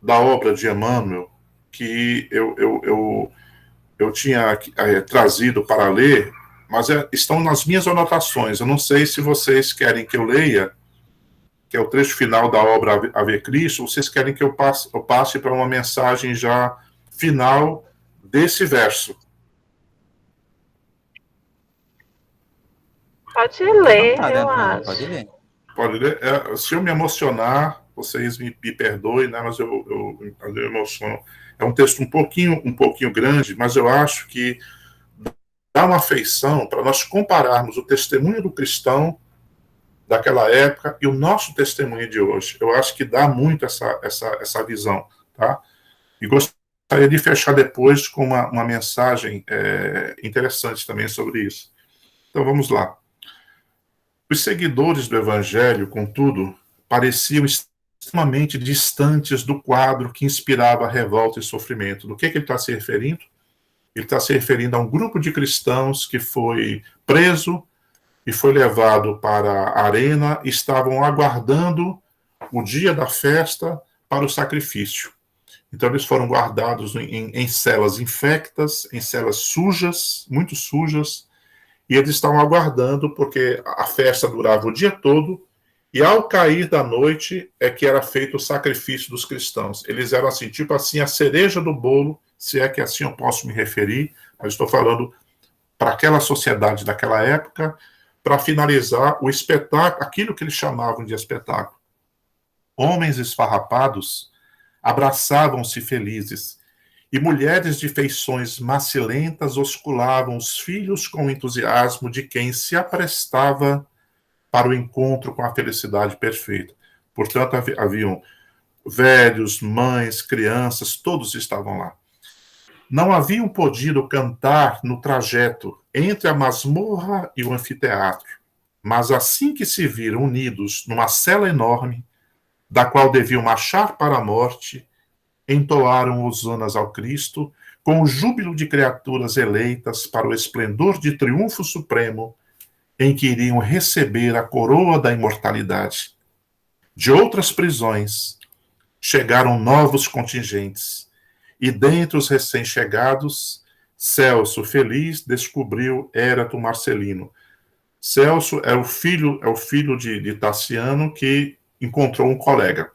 da obra de Emmanuel que eu tinha trazido para ler, mas estão nas minhas anotações. Eu não sei se vocês querem que eu leia, que é o trecho final da obra Ave Cristo, ou vocês querem que eu passe para uma mensagem já final desse verso. Pode ler, Tá, eu né? acho. Pode ler. Pode ler. Se eu me emocionar, vocês me perdoem, né? Mas eu emociono. É um texto um pouquinho grande, mas eu acho que dá uma afeição para nós compararmos o testemunho do cristão daquela época e o nosso testemunho de hoje. Eu acho que dá muito essa visão, tá? E gostaria de fechar depois com uma mensagem interessante também sobre isso. Então vamos lá. Os seguidores do Evangelho, contudo, pareciam extremamente distantes do quadro que inspirava revolta e sofrimento. Do que ele está se referindo? Ele está se referindo a um grupo de cristãos que foi preso e foi levado para a arena e estavam aguardando o dia da festa para o sacrifício. Então eles foram guardados em celas infectas, em celas sujas, muito sujas, e eles estavam aguardando porque a festa durava o dia todo e ao cair da noite é que era feito o sacrifício dos cristãos. Eles eram assim, tipo assim, a cereja do bolo se é que assim eu posso me referir, mas estou falando para aquela sociedade daquela época, para finalizar o espetáculo, aquilo que eles chamavam de espetáculo. Homens esfarrapados abraçavam-se felizes, e mulheres de feições macilentas osculavam os filhos com o entusiasmo de quem se aprestava para o encontro com a felicidade perfeita. Portanto, haviam velhos, mães, crianças, todos estavam lá. Não haviam podido cantar no trajeto entre a masmorra e o anfiteatro, mas assim que se viram unidos numa cela enorme, da qual deviam marchar para a morte, entoaram hosanas ao Cristo com o júbilo de criaturas eleitas para o esplendor de triunfo supremo em que iriam receber a coroa da imortalidade. De outras prisões chegaram novos contingentes, e dentre os recém-chegados, Celso, feliz, descobriu Érato Marcelino. Celso é o filho de Tassiano, que encontrou um colega.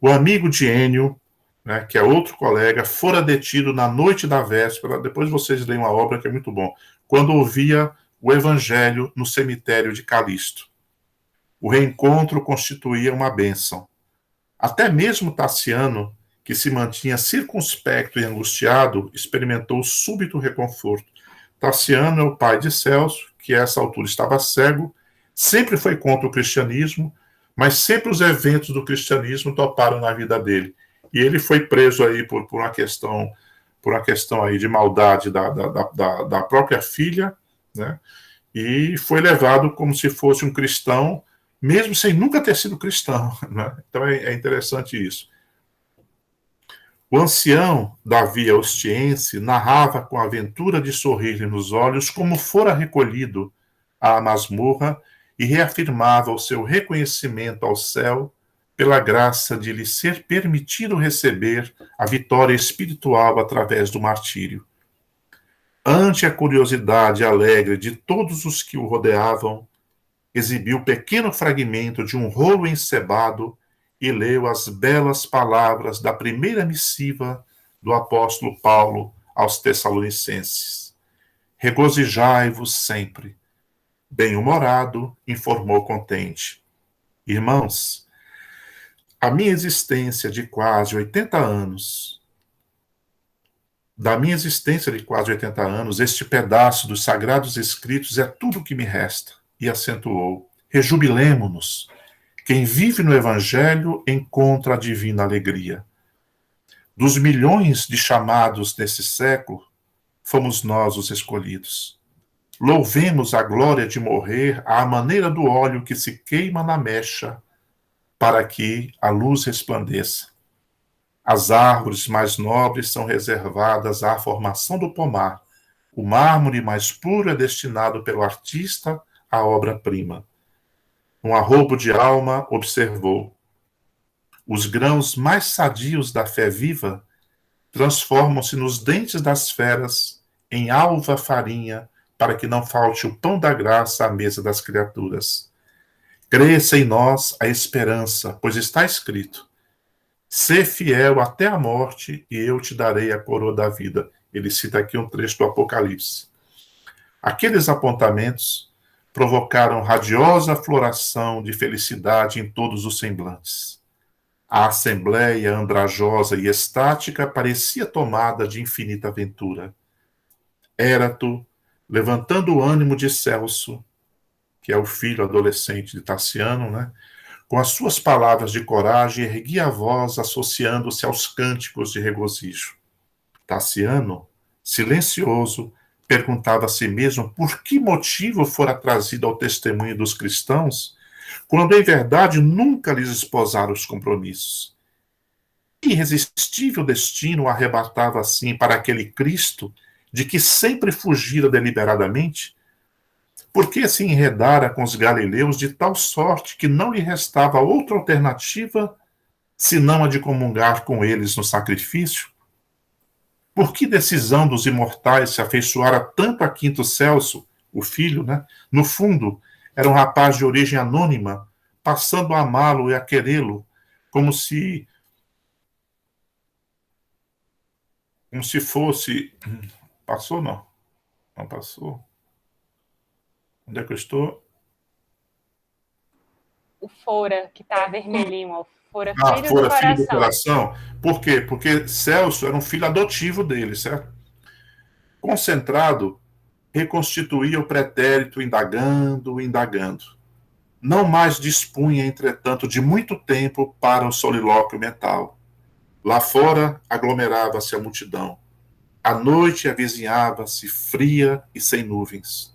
O amigo de Enio, né, que é outro colega, fora detido na noite da véspera, depois vocês leem uma obra que é muito bom, quando ouvia o evangelho no cemitério de Calisto. O reencontro constituía uma bênção. Até mesmo Tassiano, que se mantinha circunspecto e angustiado, experimentou súbito reconforto. Tassiano é o pai de Celso, que a essa altura estava cego, sempre foi contra o cristianismo, mas sempre os eventos do cristianismo toparam na vida dele. E ele foi preso aí por uma questão aí de maldade da própria filha, né? E foi levado como se fosse um cristão, mesmo sem nunca ter sido cristão, né? Então é interessante isso. O ancião Davi Ostiense narrava com a aventura de sorrir-lhe nos olhos como fora recolhido à masmorra e reafirmava o seu reconhecimento ao céu pela graça de lhe ser permitido receber a vitória espiritual através do martírio. Ante a curiosidade alegre de todos os que o rodeavam, exibiu pequeno fragmento de um rolo encebado e leu as belas palavras da primeira missiva do apóstolo Paulo aos Tessalonicenses. Regozijai-vos sempre. Bem-humorado, informou contente. Irmãos, a minha existência de quase 80 anos, este pedaço dos Sagrados Escritos é tudo o que me resta. E acentuou, rejubilemo-nos. Quem vive no Evangelho encontra a divina alegria. Dos milhões de chamados nesse século, fomos nós os escolhidos. Louvemos a glória de morrer à maneira do óleo que se queima na mecha, para que a luz resplandeça. As árvores mais nobres são reservadas à formação do pomar. O mármore mais puro é destinado pelo artista à obra-prima. Um arrobo de alma observou. Os grãos mais sadios da fé viva transformam-se nos dentes das feras em alva farinha, para que não falte o pão da graça à mesa das criaturas. Cresça em nós a esperança, pois está escrito: sê fiel até a morte e eu te darei a coroa da vida. Ele cita aqui um trecho do Apocalipse. Aqueles apontamentos provocaram radiosa floração de felicidade em todos os semblantes. A assembleia andrajosa e estática parecia tomada de infinita aventura. Érato, levantando o ânimo de Celso, que é o filho adolescente de Tassiano, né, com as suas palavras de coragem, erguia a voz, associando-se aos cânticos de regozijo. Tassiano, silencioso, perguntava a si mesmo por que motivo fora trazido ao testemunho dos cristãos, quando em verdade nunca lhes esposaram os compromissos. Que irresistível destino o arrebatava assim para aquele Cristo de que sempre fugira deliberadamente? Por que se enredara com os galileus de tal sorte que não lhe restava outra alternativa senão a de comungar com eles no sacrifício? Por que decisão dos imortais se afeiçoara tanto a Quinto Celso, o filho, né? No fundo, era um rapaz de origem anônima, passando a amá-lo e a querê-lo, como se como se fosse... Passou, não? Não passou. Onde é que eu estou? O fora, que tá vermelhinho, ó. Fora filho Fora do filho do coração. coração. Por quê? Porque Celso era um filho adotivo dele, certo? Concentrado, reconstituía o pretérito indagando, indagando. Não mais dispunha, entretanto, de muito tempo para o solilóquio mental. Lá fora aglomerava-se a multidão. A noite avizinhava-se fria e sem nuvens.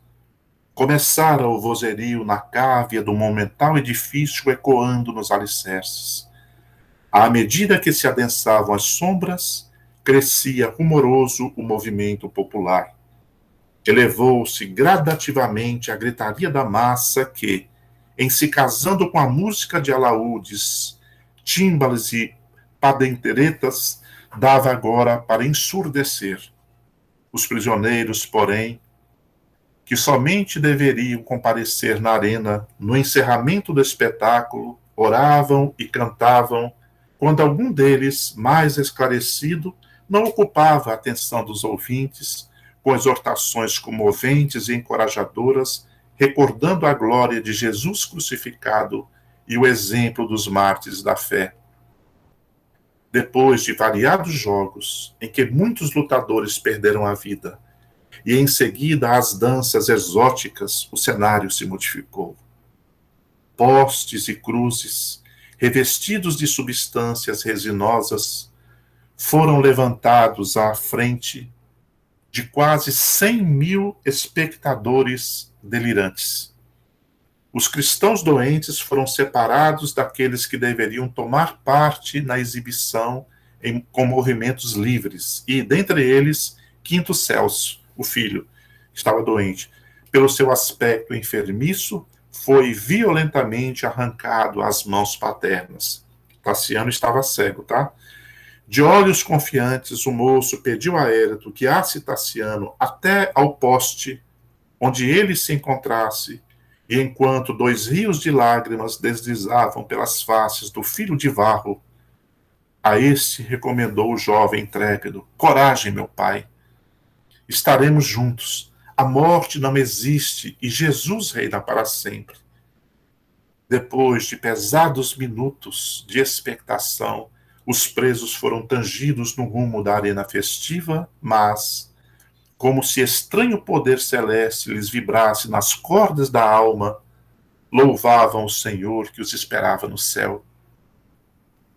Começara o vozerio na cávea do monumental edifício ecoando nos alicerces. À medida que se adensavam as sombras, crescia rumoroso o movimento popular. Elevou-se gradativamente a gritaria da massa que, em se casando com a música de alaúdes, tímbales e padenteretas, dava agora para ensurdecer. Os prisioneiros, porém, que somente deveriam comparecer na arena no encerramento do espetáculo, oravam e cantavam, quando algum deles, mais esclarecido, não ocupava a atenção dos ouvintes, com exortações comoventes e encorajadoras, recordando a glória de Jesus crucificado e o exemplo dos mártires da fé. Depois de variados jogos, em que muitos lutadores perderam a vida, e em seguida as danças exóticas, o cenário se modificou. Postes e cruzes, revestidos de substâncias resinosas, foram levantados à frente de quase 100.000 espectadores delirantes. Os cristãos doentes foram separados daqueles que deveriam tomar parte na exibição com movimentos livres, e, dentre eles, Quinto Celso, o filho, estava doente. Pelo seu aspecto enfermiço, foi violentamente arrancado às mãos paternas. Tassiano estava cego, tá? De olhos confiantes, o moço pediu a Érato que guiasse Tassiano até ao poste onde ele se encontrasse, e enquanto 2 rios de lágrimas deslizavam pelas faces do filho de Varro, a este recomendou o jovem intrépido: coragem, meu pai. Estaremos juntos. A morte não existe e Jesus reina para sempre. Depois de pesados minutos de expectação, os presos foram tangidos no rumo da arena festiva, mas, como se estranho poder celeste lhes vibrasse nas cordas da alma, louvavam o Senhor que os esperava no céu.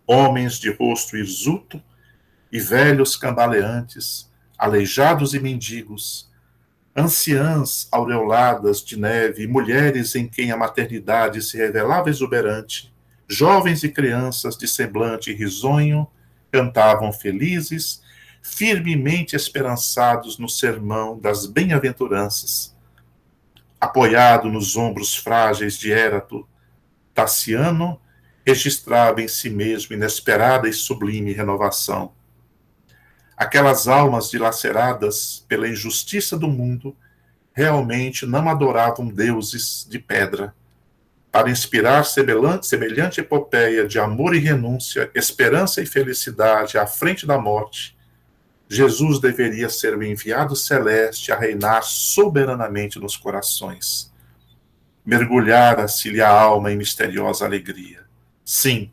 Homens de rosto hirsuto e velhos cambaleantes, aleijados e mendigos, anciãs aureoladas de neve e mulheres em quem a maternidade se revelava exuberante, jovens e crianças de semblante risonho, cantavam felizes, firmemente esperançados no sermão das bem-aventuranças. Apoiado nos ombros frágeis de Érato, Tassiano registrava em si mesmo inesperada e sublime renovação. Aquelas almas dilaceradas pela injustiça do mundo realmente não adoravam deuses de pedra. Para inspirar semelhante epopeia de amor e renúncia, esperança e felicidade à frente da morte, Jesus deveria ser o enviado celeste a reinar soberanamente nos corações. Mergulhara-se-lhe a alma em misteriosa alegria. Sim,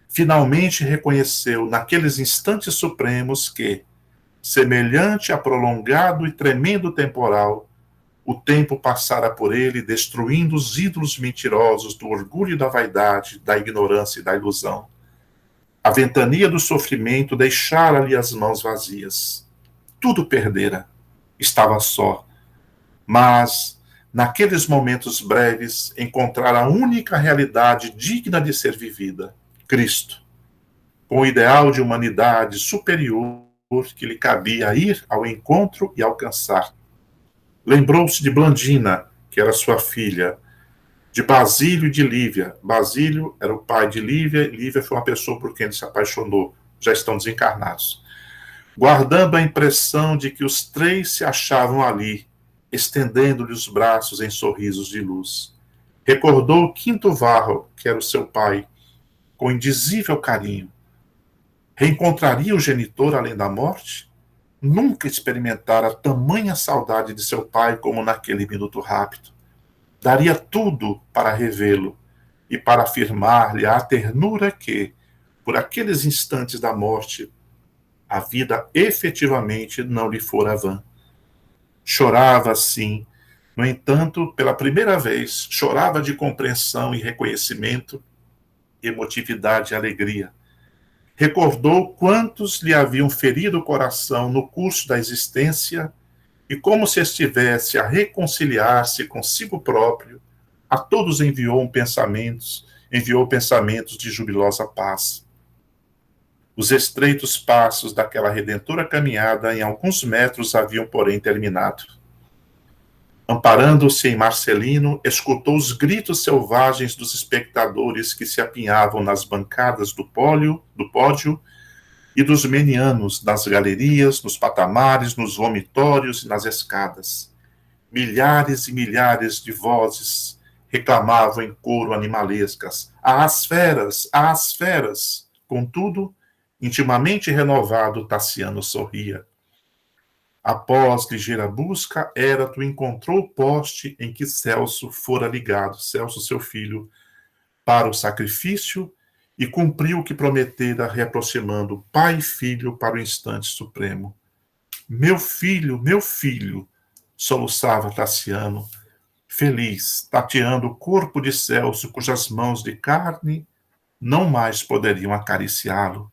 finalmente reconheceu naqueles instantes supremos que, semelhante a prolongado e tremendo temporal, o tempo passara por ele, destruindo os ídolos mentirosos do orgulho e da vaidade, da ignorância e da ilusão. A ventania do sofrimento deixara-lhe as mãos vazias. Tudo perdera. Estava só. Mas, naqueles momentos breves, encontrara a única realidade digna de ser vivida: Cristo, com o ideal de humanidade superior que lhe cabia ir ao encontro e alcançar. Lembrou-se de Blandina, que era sua filha, de Basílio e de Lívia. Basílio era o pai de Lívia, e Lívia foi uma pessoa por quem ele se apaixonou. Já estão desencarnados. Guardando a impressão de que os 3 se achavam ali, estendendo-lhe os braços em sorrisos de luz. Recordou o Quinto Varro, que era o seu pai, com indizível carinho. Reencontraria o genitor além da morte? nunca experimentara tamanha saudade de seu pai como naquele minuto rápido. Daria tudo para revê-lo e para afirmar-lhe a ternura que, por aqueles instantes da morte, a vida efetivamente não lhe fora vã. Chorava assim, no entanto, pela primeira vez, chorava de compreensão e reconhecimento, emotividade e alegria. Recordou quantos lhe haviam ferido o coração no curso da existência e como se estivesse a reconciliar-se consigo próprio, a todos enviou pensamentos de jubilosa paz. Os estreitos passos daquela redentora caminhada em alguns metros haviam, porém, terminado. Amparando-se em Marcelino, escutou os gritos selvagens dos espectadores que se apinhavam nas bancadas do pódio e dos menianos nas galerias, nos patamares, nos vomitórios e nas escadas. Milhares e milhares de vozes reclamavam em coro animalescas: às feras, às feras! Contudo, intimamente renovado, Tassiano sorria. Após ligeira busca, Érato encontrou o poste em que Celso fora ligado, Celso, seu filho, para o sacrifício, e cumpriu o que prometera, reaproximando pai e filho para o instante supremo. Meu filho, soluçava Tassiano, feliz, tateando o corpo de Celso, cujas mãos de carne não mais poderiam acariciá-lo.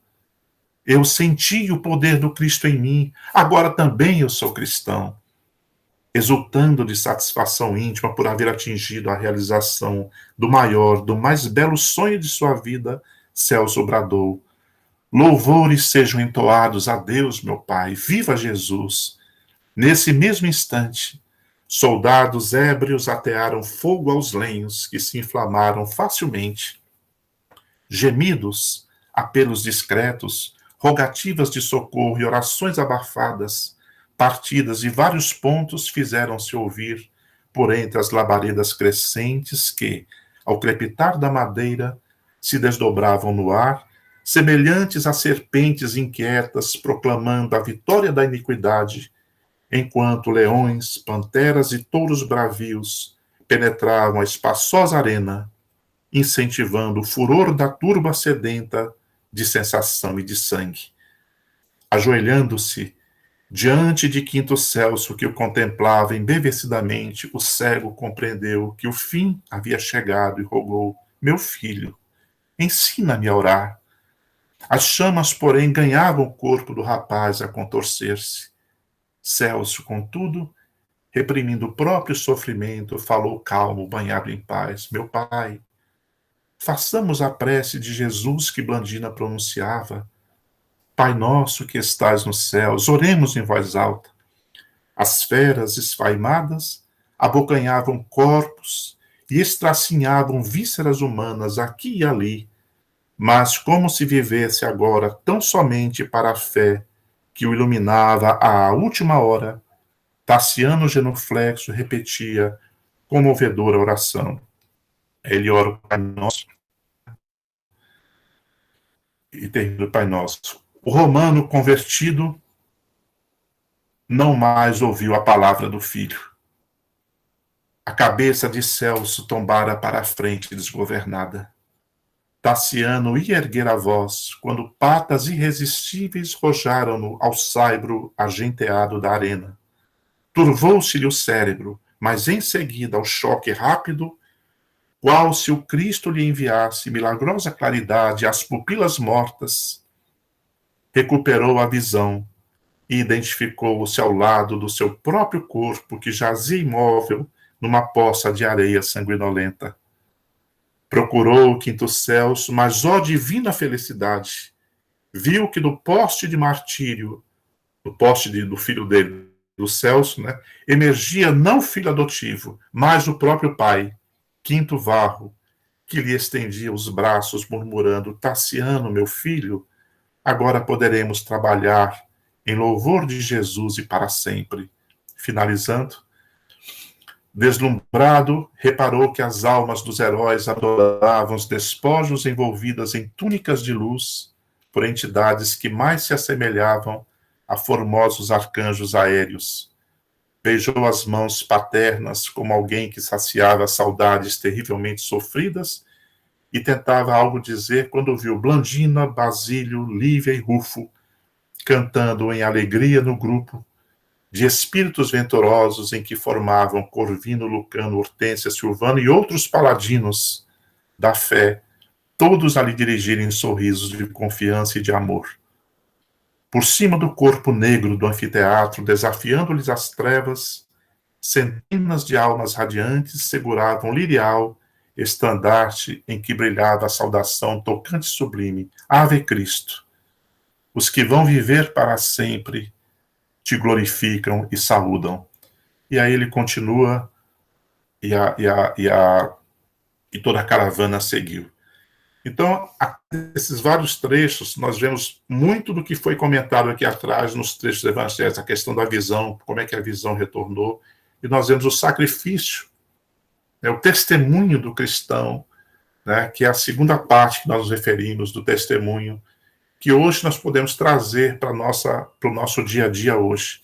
Eu senti o poder do Cristo em mim, agora também eu sou cristão. Exultando de satisfação íntima por haver atingido a realização do maior, do mais belo sonho de sua vida, Celso bradou: louvores sejam entoados a Deus, meu Pai, viva Jesus! Nesse mesmo instante, soldados ébrios atearam fogo aos lenhos que se inflamaram facilmente. Gemidos, apelos discretos, rogativas de socorro e orações abafadas, partidas de vários pontos, fizeram-se ouvir por entre as labaredas crescentes que, ao crepitar da madeira, se desdobravam no ar, semelhantes a serpentes inquietas proclamando a vitória da iniquidade, enquanto leões, panteras e touros bravios penetravam a espaçosa arena, incentivando o furor da turba sedenta de sensação e de sangue. Ajoelhando-se diante de Quinto Celso, que o contemplava embevecidamente, o cego compreendeu que o fim havia chegado e rogou: meu filho, ensina-me a orar. As chamas, porém, ganhavam o corpo do rapaz a contorcer-se. Celso, contudo, reprimindo o próprio sofrimento, falou calmo, banhado em paz: meu pai, façamos a prece de Jesus que Blandina pronunciava. Pai nosso que estais nos céus, oremos em voz alta. As feras esfaimadas abocanhavam corpos e estracinhavam vísceras humanas aqui e ali, mas como se vivesse agora tão somente para a fé que o iluminava à última hora, Tassiano genuflexo repetia comovedora oração. Ele ora o Pai Nosso e termina o Pai Nosso. O romano convertido não mais ouviu a palavra do filho. A cabeça de Celso tombara para a frente desgovernada. Tassiano ia erguer a voz, quando patas irresistíveis rojaram-no ao saibro argenteado da arena. Turvou-se-lhe o cérebro, mas em seguida, ao choque rápido, qual se o Cristo lhe enviasse milagrosa claridade às pupilas mortas, recuperou a visão e identificou-se ao lado do seu próprio corpo, que jazia imóvel numa poça de areia sanguinolenta. Procurou o Quinto Celso, mas, ó divina felicidade, viu que do poste de martírio, do poste do filho dele, do Celso, emergia não o filho adotivo, mas o próprio pai, Quinto Varro, que lhe estendia os braços, murmurando: Tassiano, meu filho, agora poderemos trabalhar em louvor de Jesus e para sempre. Finalizando, deslumbrado, reparou que as almas dos heróis adoravam os despojos envolvidas em túnicas de luz por entidades que mais se assemelhavam a formosos arcanjos aéreos. Beijou as mãos paternas como alguém que saciava saudades terrivelmente sofridas e tentava algo dizer quando viu Blandina, Basílio, Lívia e Rufo cantando em alegria no grupo de espíritos venturosos em que formavam Corvino, Lucano, Hortência, Silvano e outros paladinos da fé, todos a lhe dirigirem sorrisos de confiança e de amor. Por cima do corpo negro do anfiteatro, desafiando-lhes as trevas, centenas de almas radiantes seguravam lirial, estandarte em que brilhava a saudação tocante e sublime, Ave Cristo. Os que vão viver para sempre te glorificam e saúdam. E aí ele continua e toda a caravana seguiu. Então, esses vários trechos, nós vemos muito do que foi comentado aqui atrás nos trechos do Evangelho, a questão da visão, como é que a visão retornou, e nós vemos o sacrifício, né, o testemunho do cristão, né, que é a segunda parte que nós nos referimos, do testemunho, que hoje nós podemos trazer para o nosso dia a dia hoje.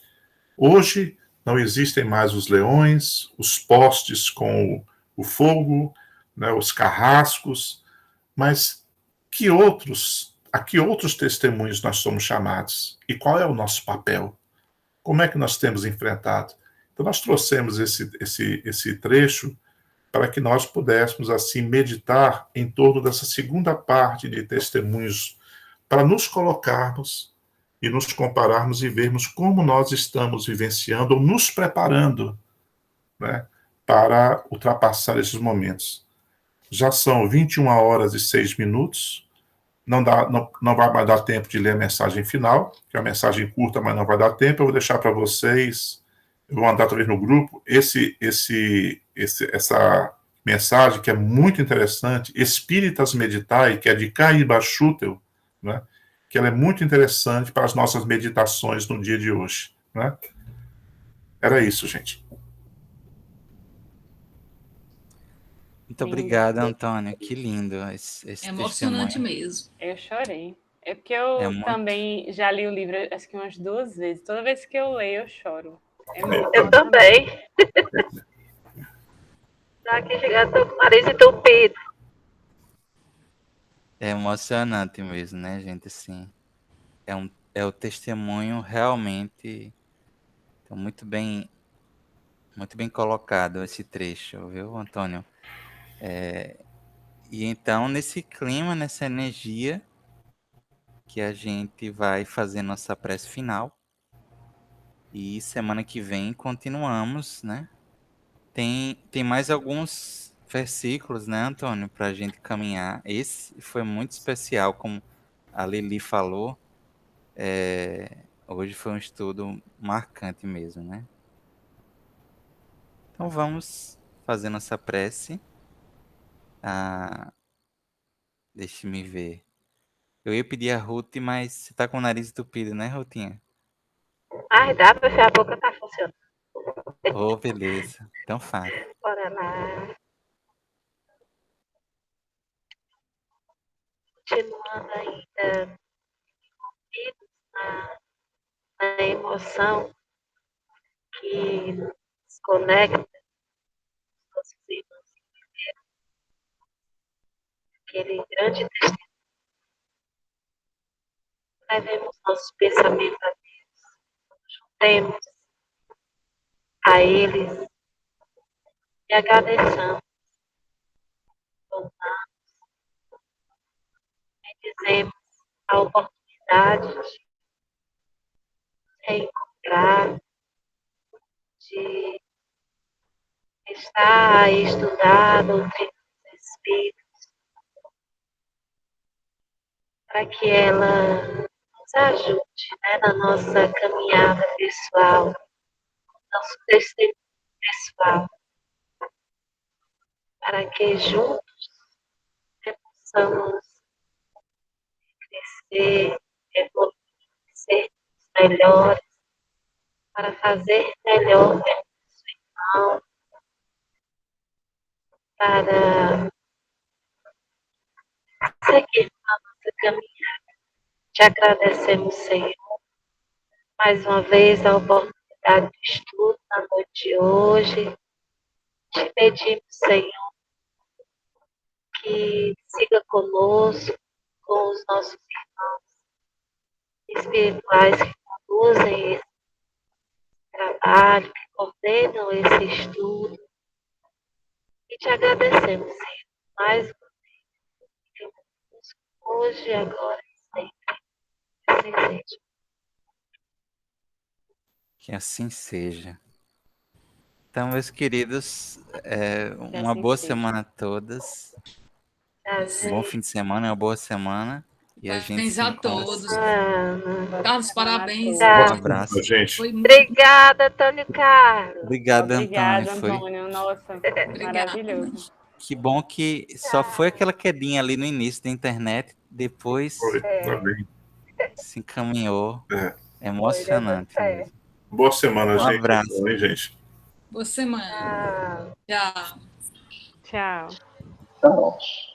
Hoje não existem mais os leões, os postes com o fogo, né, os carrascos, mas a que outros testemunhos nós somos chamados? E qual é o nosso papel? Como é que nós temos enfrentado? Então nós trouxemos esse trecho para que nós pudéssemos assim meditar em torno dessa segunda parte de testemunhos, para nos colocarmos e nos compararmos e vermos como nós estamos vivenciando ou nos preparando, né, para ultrapassar esses momentos. Já são 21h06. Não vai mais dar tempo de ler a mensagem final, que é uma mensagem curta, mas não vai dar tempo. Eu vou deixar para vocês, eu vou mandar talvez no grupo, essa mensagem que é muito interessante, Espíritas Meditai, que é de Caíba Schutel, né, que ela é muito interessante para as nossas meditações no dia de hoje. Né? Era isso, gente. Muito obrigado, Antônio. Que lindo esse Emocionante testemunho. mesmo. Eu chorei. É porque eu também já li o livro acho que umas 2 vezes. Toda vez que eu leio, eu choro. Eu também. Tá aqui chegando, tô com o nariz entupido. É emocionante mesmo, né, gente? Assim, é o testemunho realmente muito bem colocado esse trecho, viu, Antônio? E então, nesse clima, nessa energia, que a gente vai fazer nossa prece final. E semana que vem continuamos, né? Tem mais alguns versículos, né, Antônio, para a gente caminhar. Esse foi muito especial, como a Lili falou. Hoje foi um estudo marcante mesmo, né? Então vamos fazer nossa prece. Deixa-me ver. Eu ia pedir a Ruth, mas você tá com o nariz entupido, né, Rutinha? Ai, dá pra ver, a boca tá funcionando. Oh, beleza. Então faz. Bora lá. Continuando ainda na emoção que nos conecta com nossos irmãos, aquele grande testemunho. Levemos nossos pensamentos a Deus, juntemos a eles e agradeçamos, e dizemos a oportunidade de nos reencontrar, de estar e estudar a doutrina dos Espíritos, para que ela nos ajude, né, na nossa caminhada pessoal, nosso testemunho pessoal, para que juntos possamos crescer, evoluir, ser melhores, para fazer melhor pelo nosso irmão, para seguir a nossa caminhada. Te agradecemos, Senhor, mais uma vez a oportunidade de estudo na noite de hoje. Te pedimos, Senhor, que siga conosco, com os nossos espirituais que conduzem esse trabalho, que coordenam esse estudo. E te agradecemos, Senhor, mais uma vez, hoje, agora e sempre. Assim seja. Que assim seja. Então, meus queridos, Que uma assim boa seja. semana a todos. Tá, Um bom gente? fim de semana, uma boa semana. E a gente Parabéns se a encontra. todos. Ana. Carlos, Semana a parabéns. todos. Um Tá. abraço. Gente, Foi muito Obrigada, Antônio Carlos. Obrigado, Antônio. Obrigada, Foi Antônio. Nossa, obrigada. maravilhoso. que bom que só foi aquela quedinha ali no início da internet, depois foi, tá bem. se encaminhou. É. Emocionante Foi, deu mesmo. Boa semana, Um gente. abraço. Então, hein, gente? Boa semana. Ah. Tchau. Tchau. Tchau.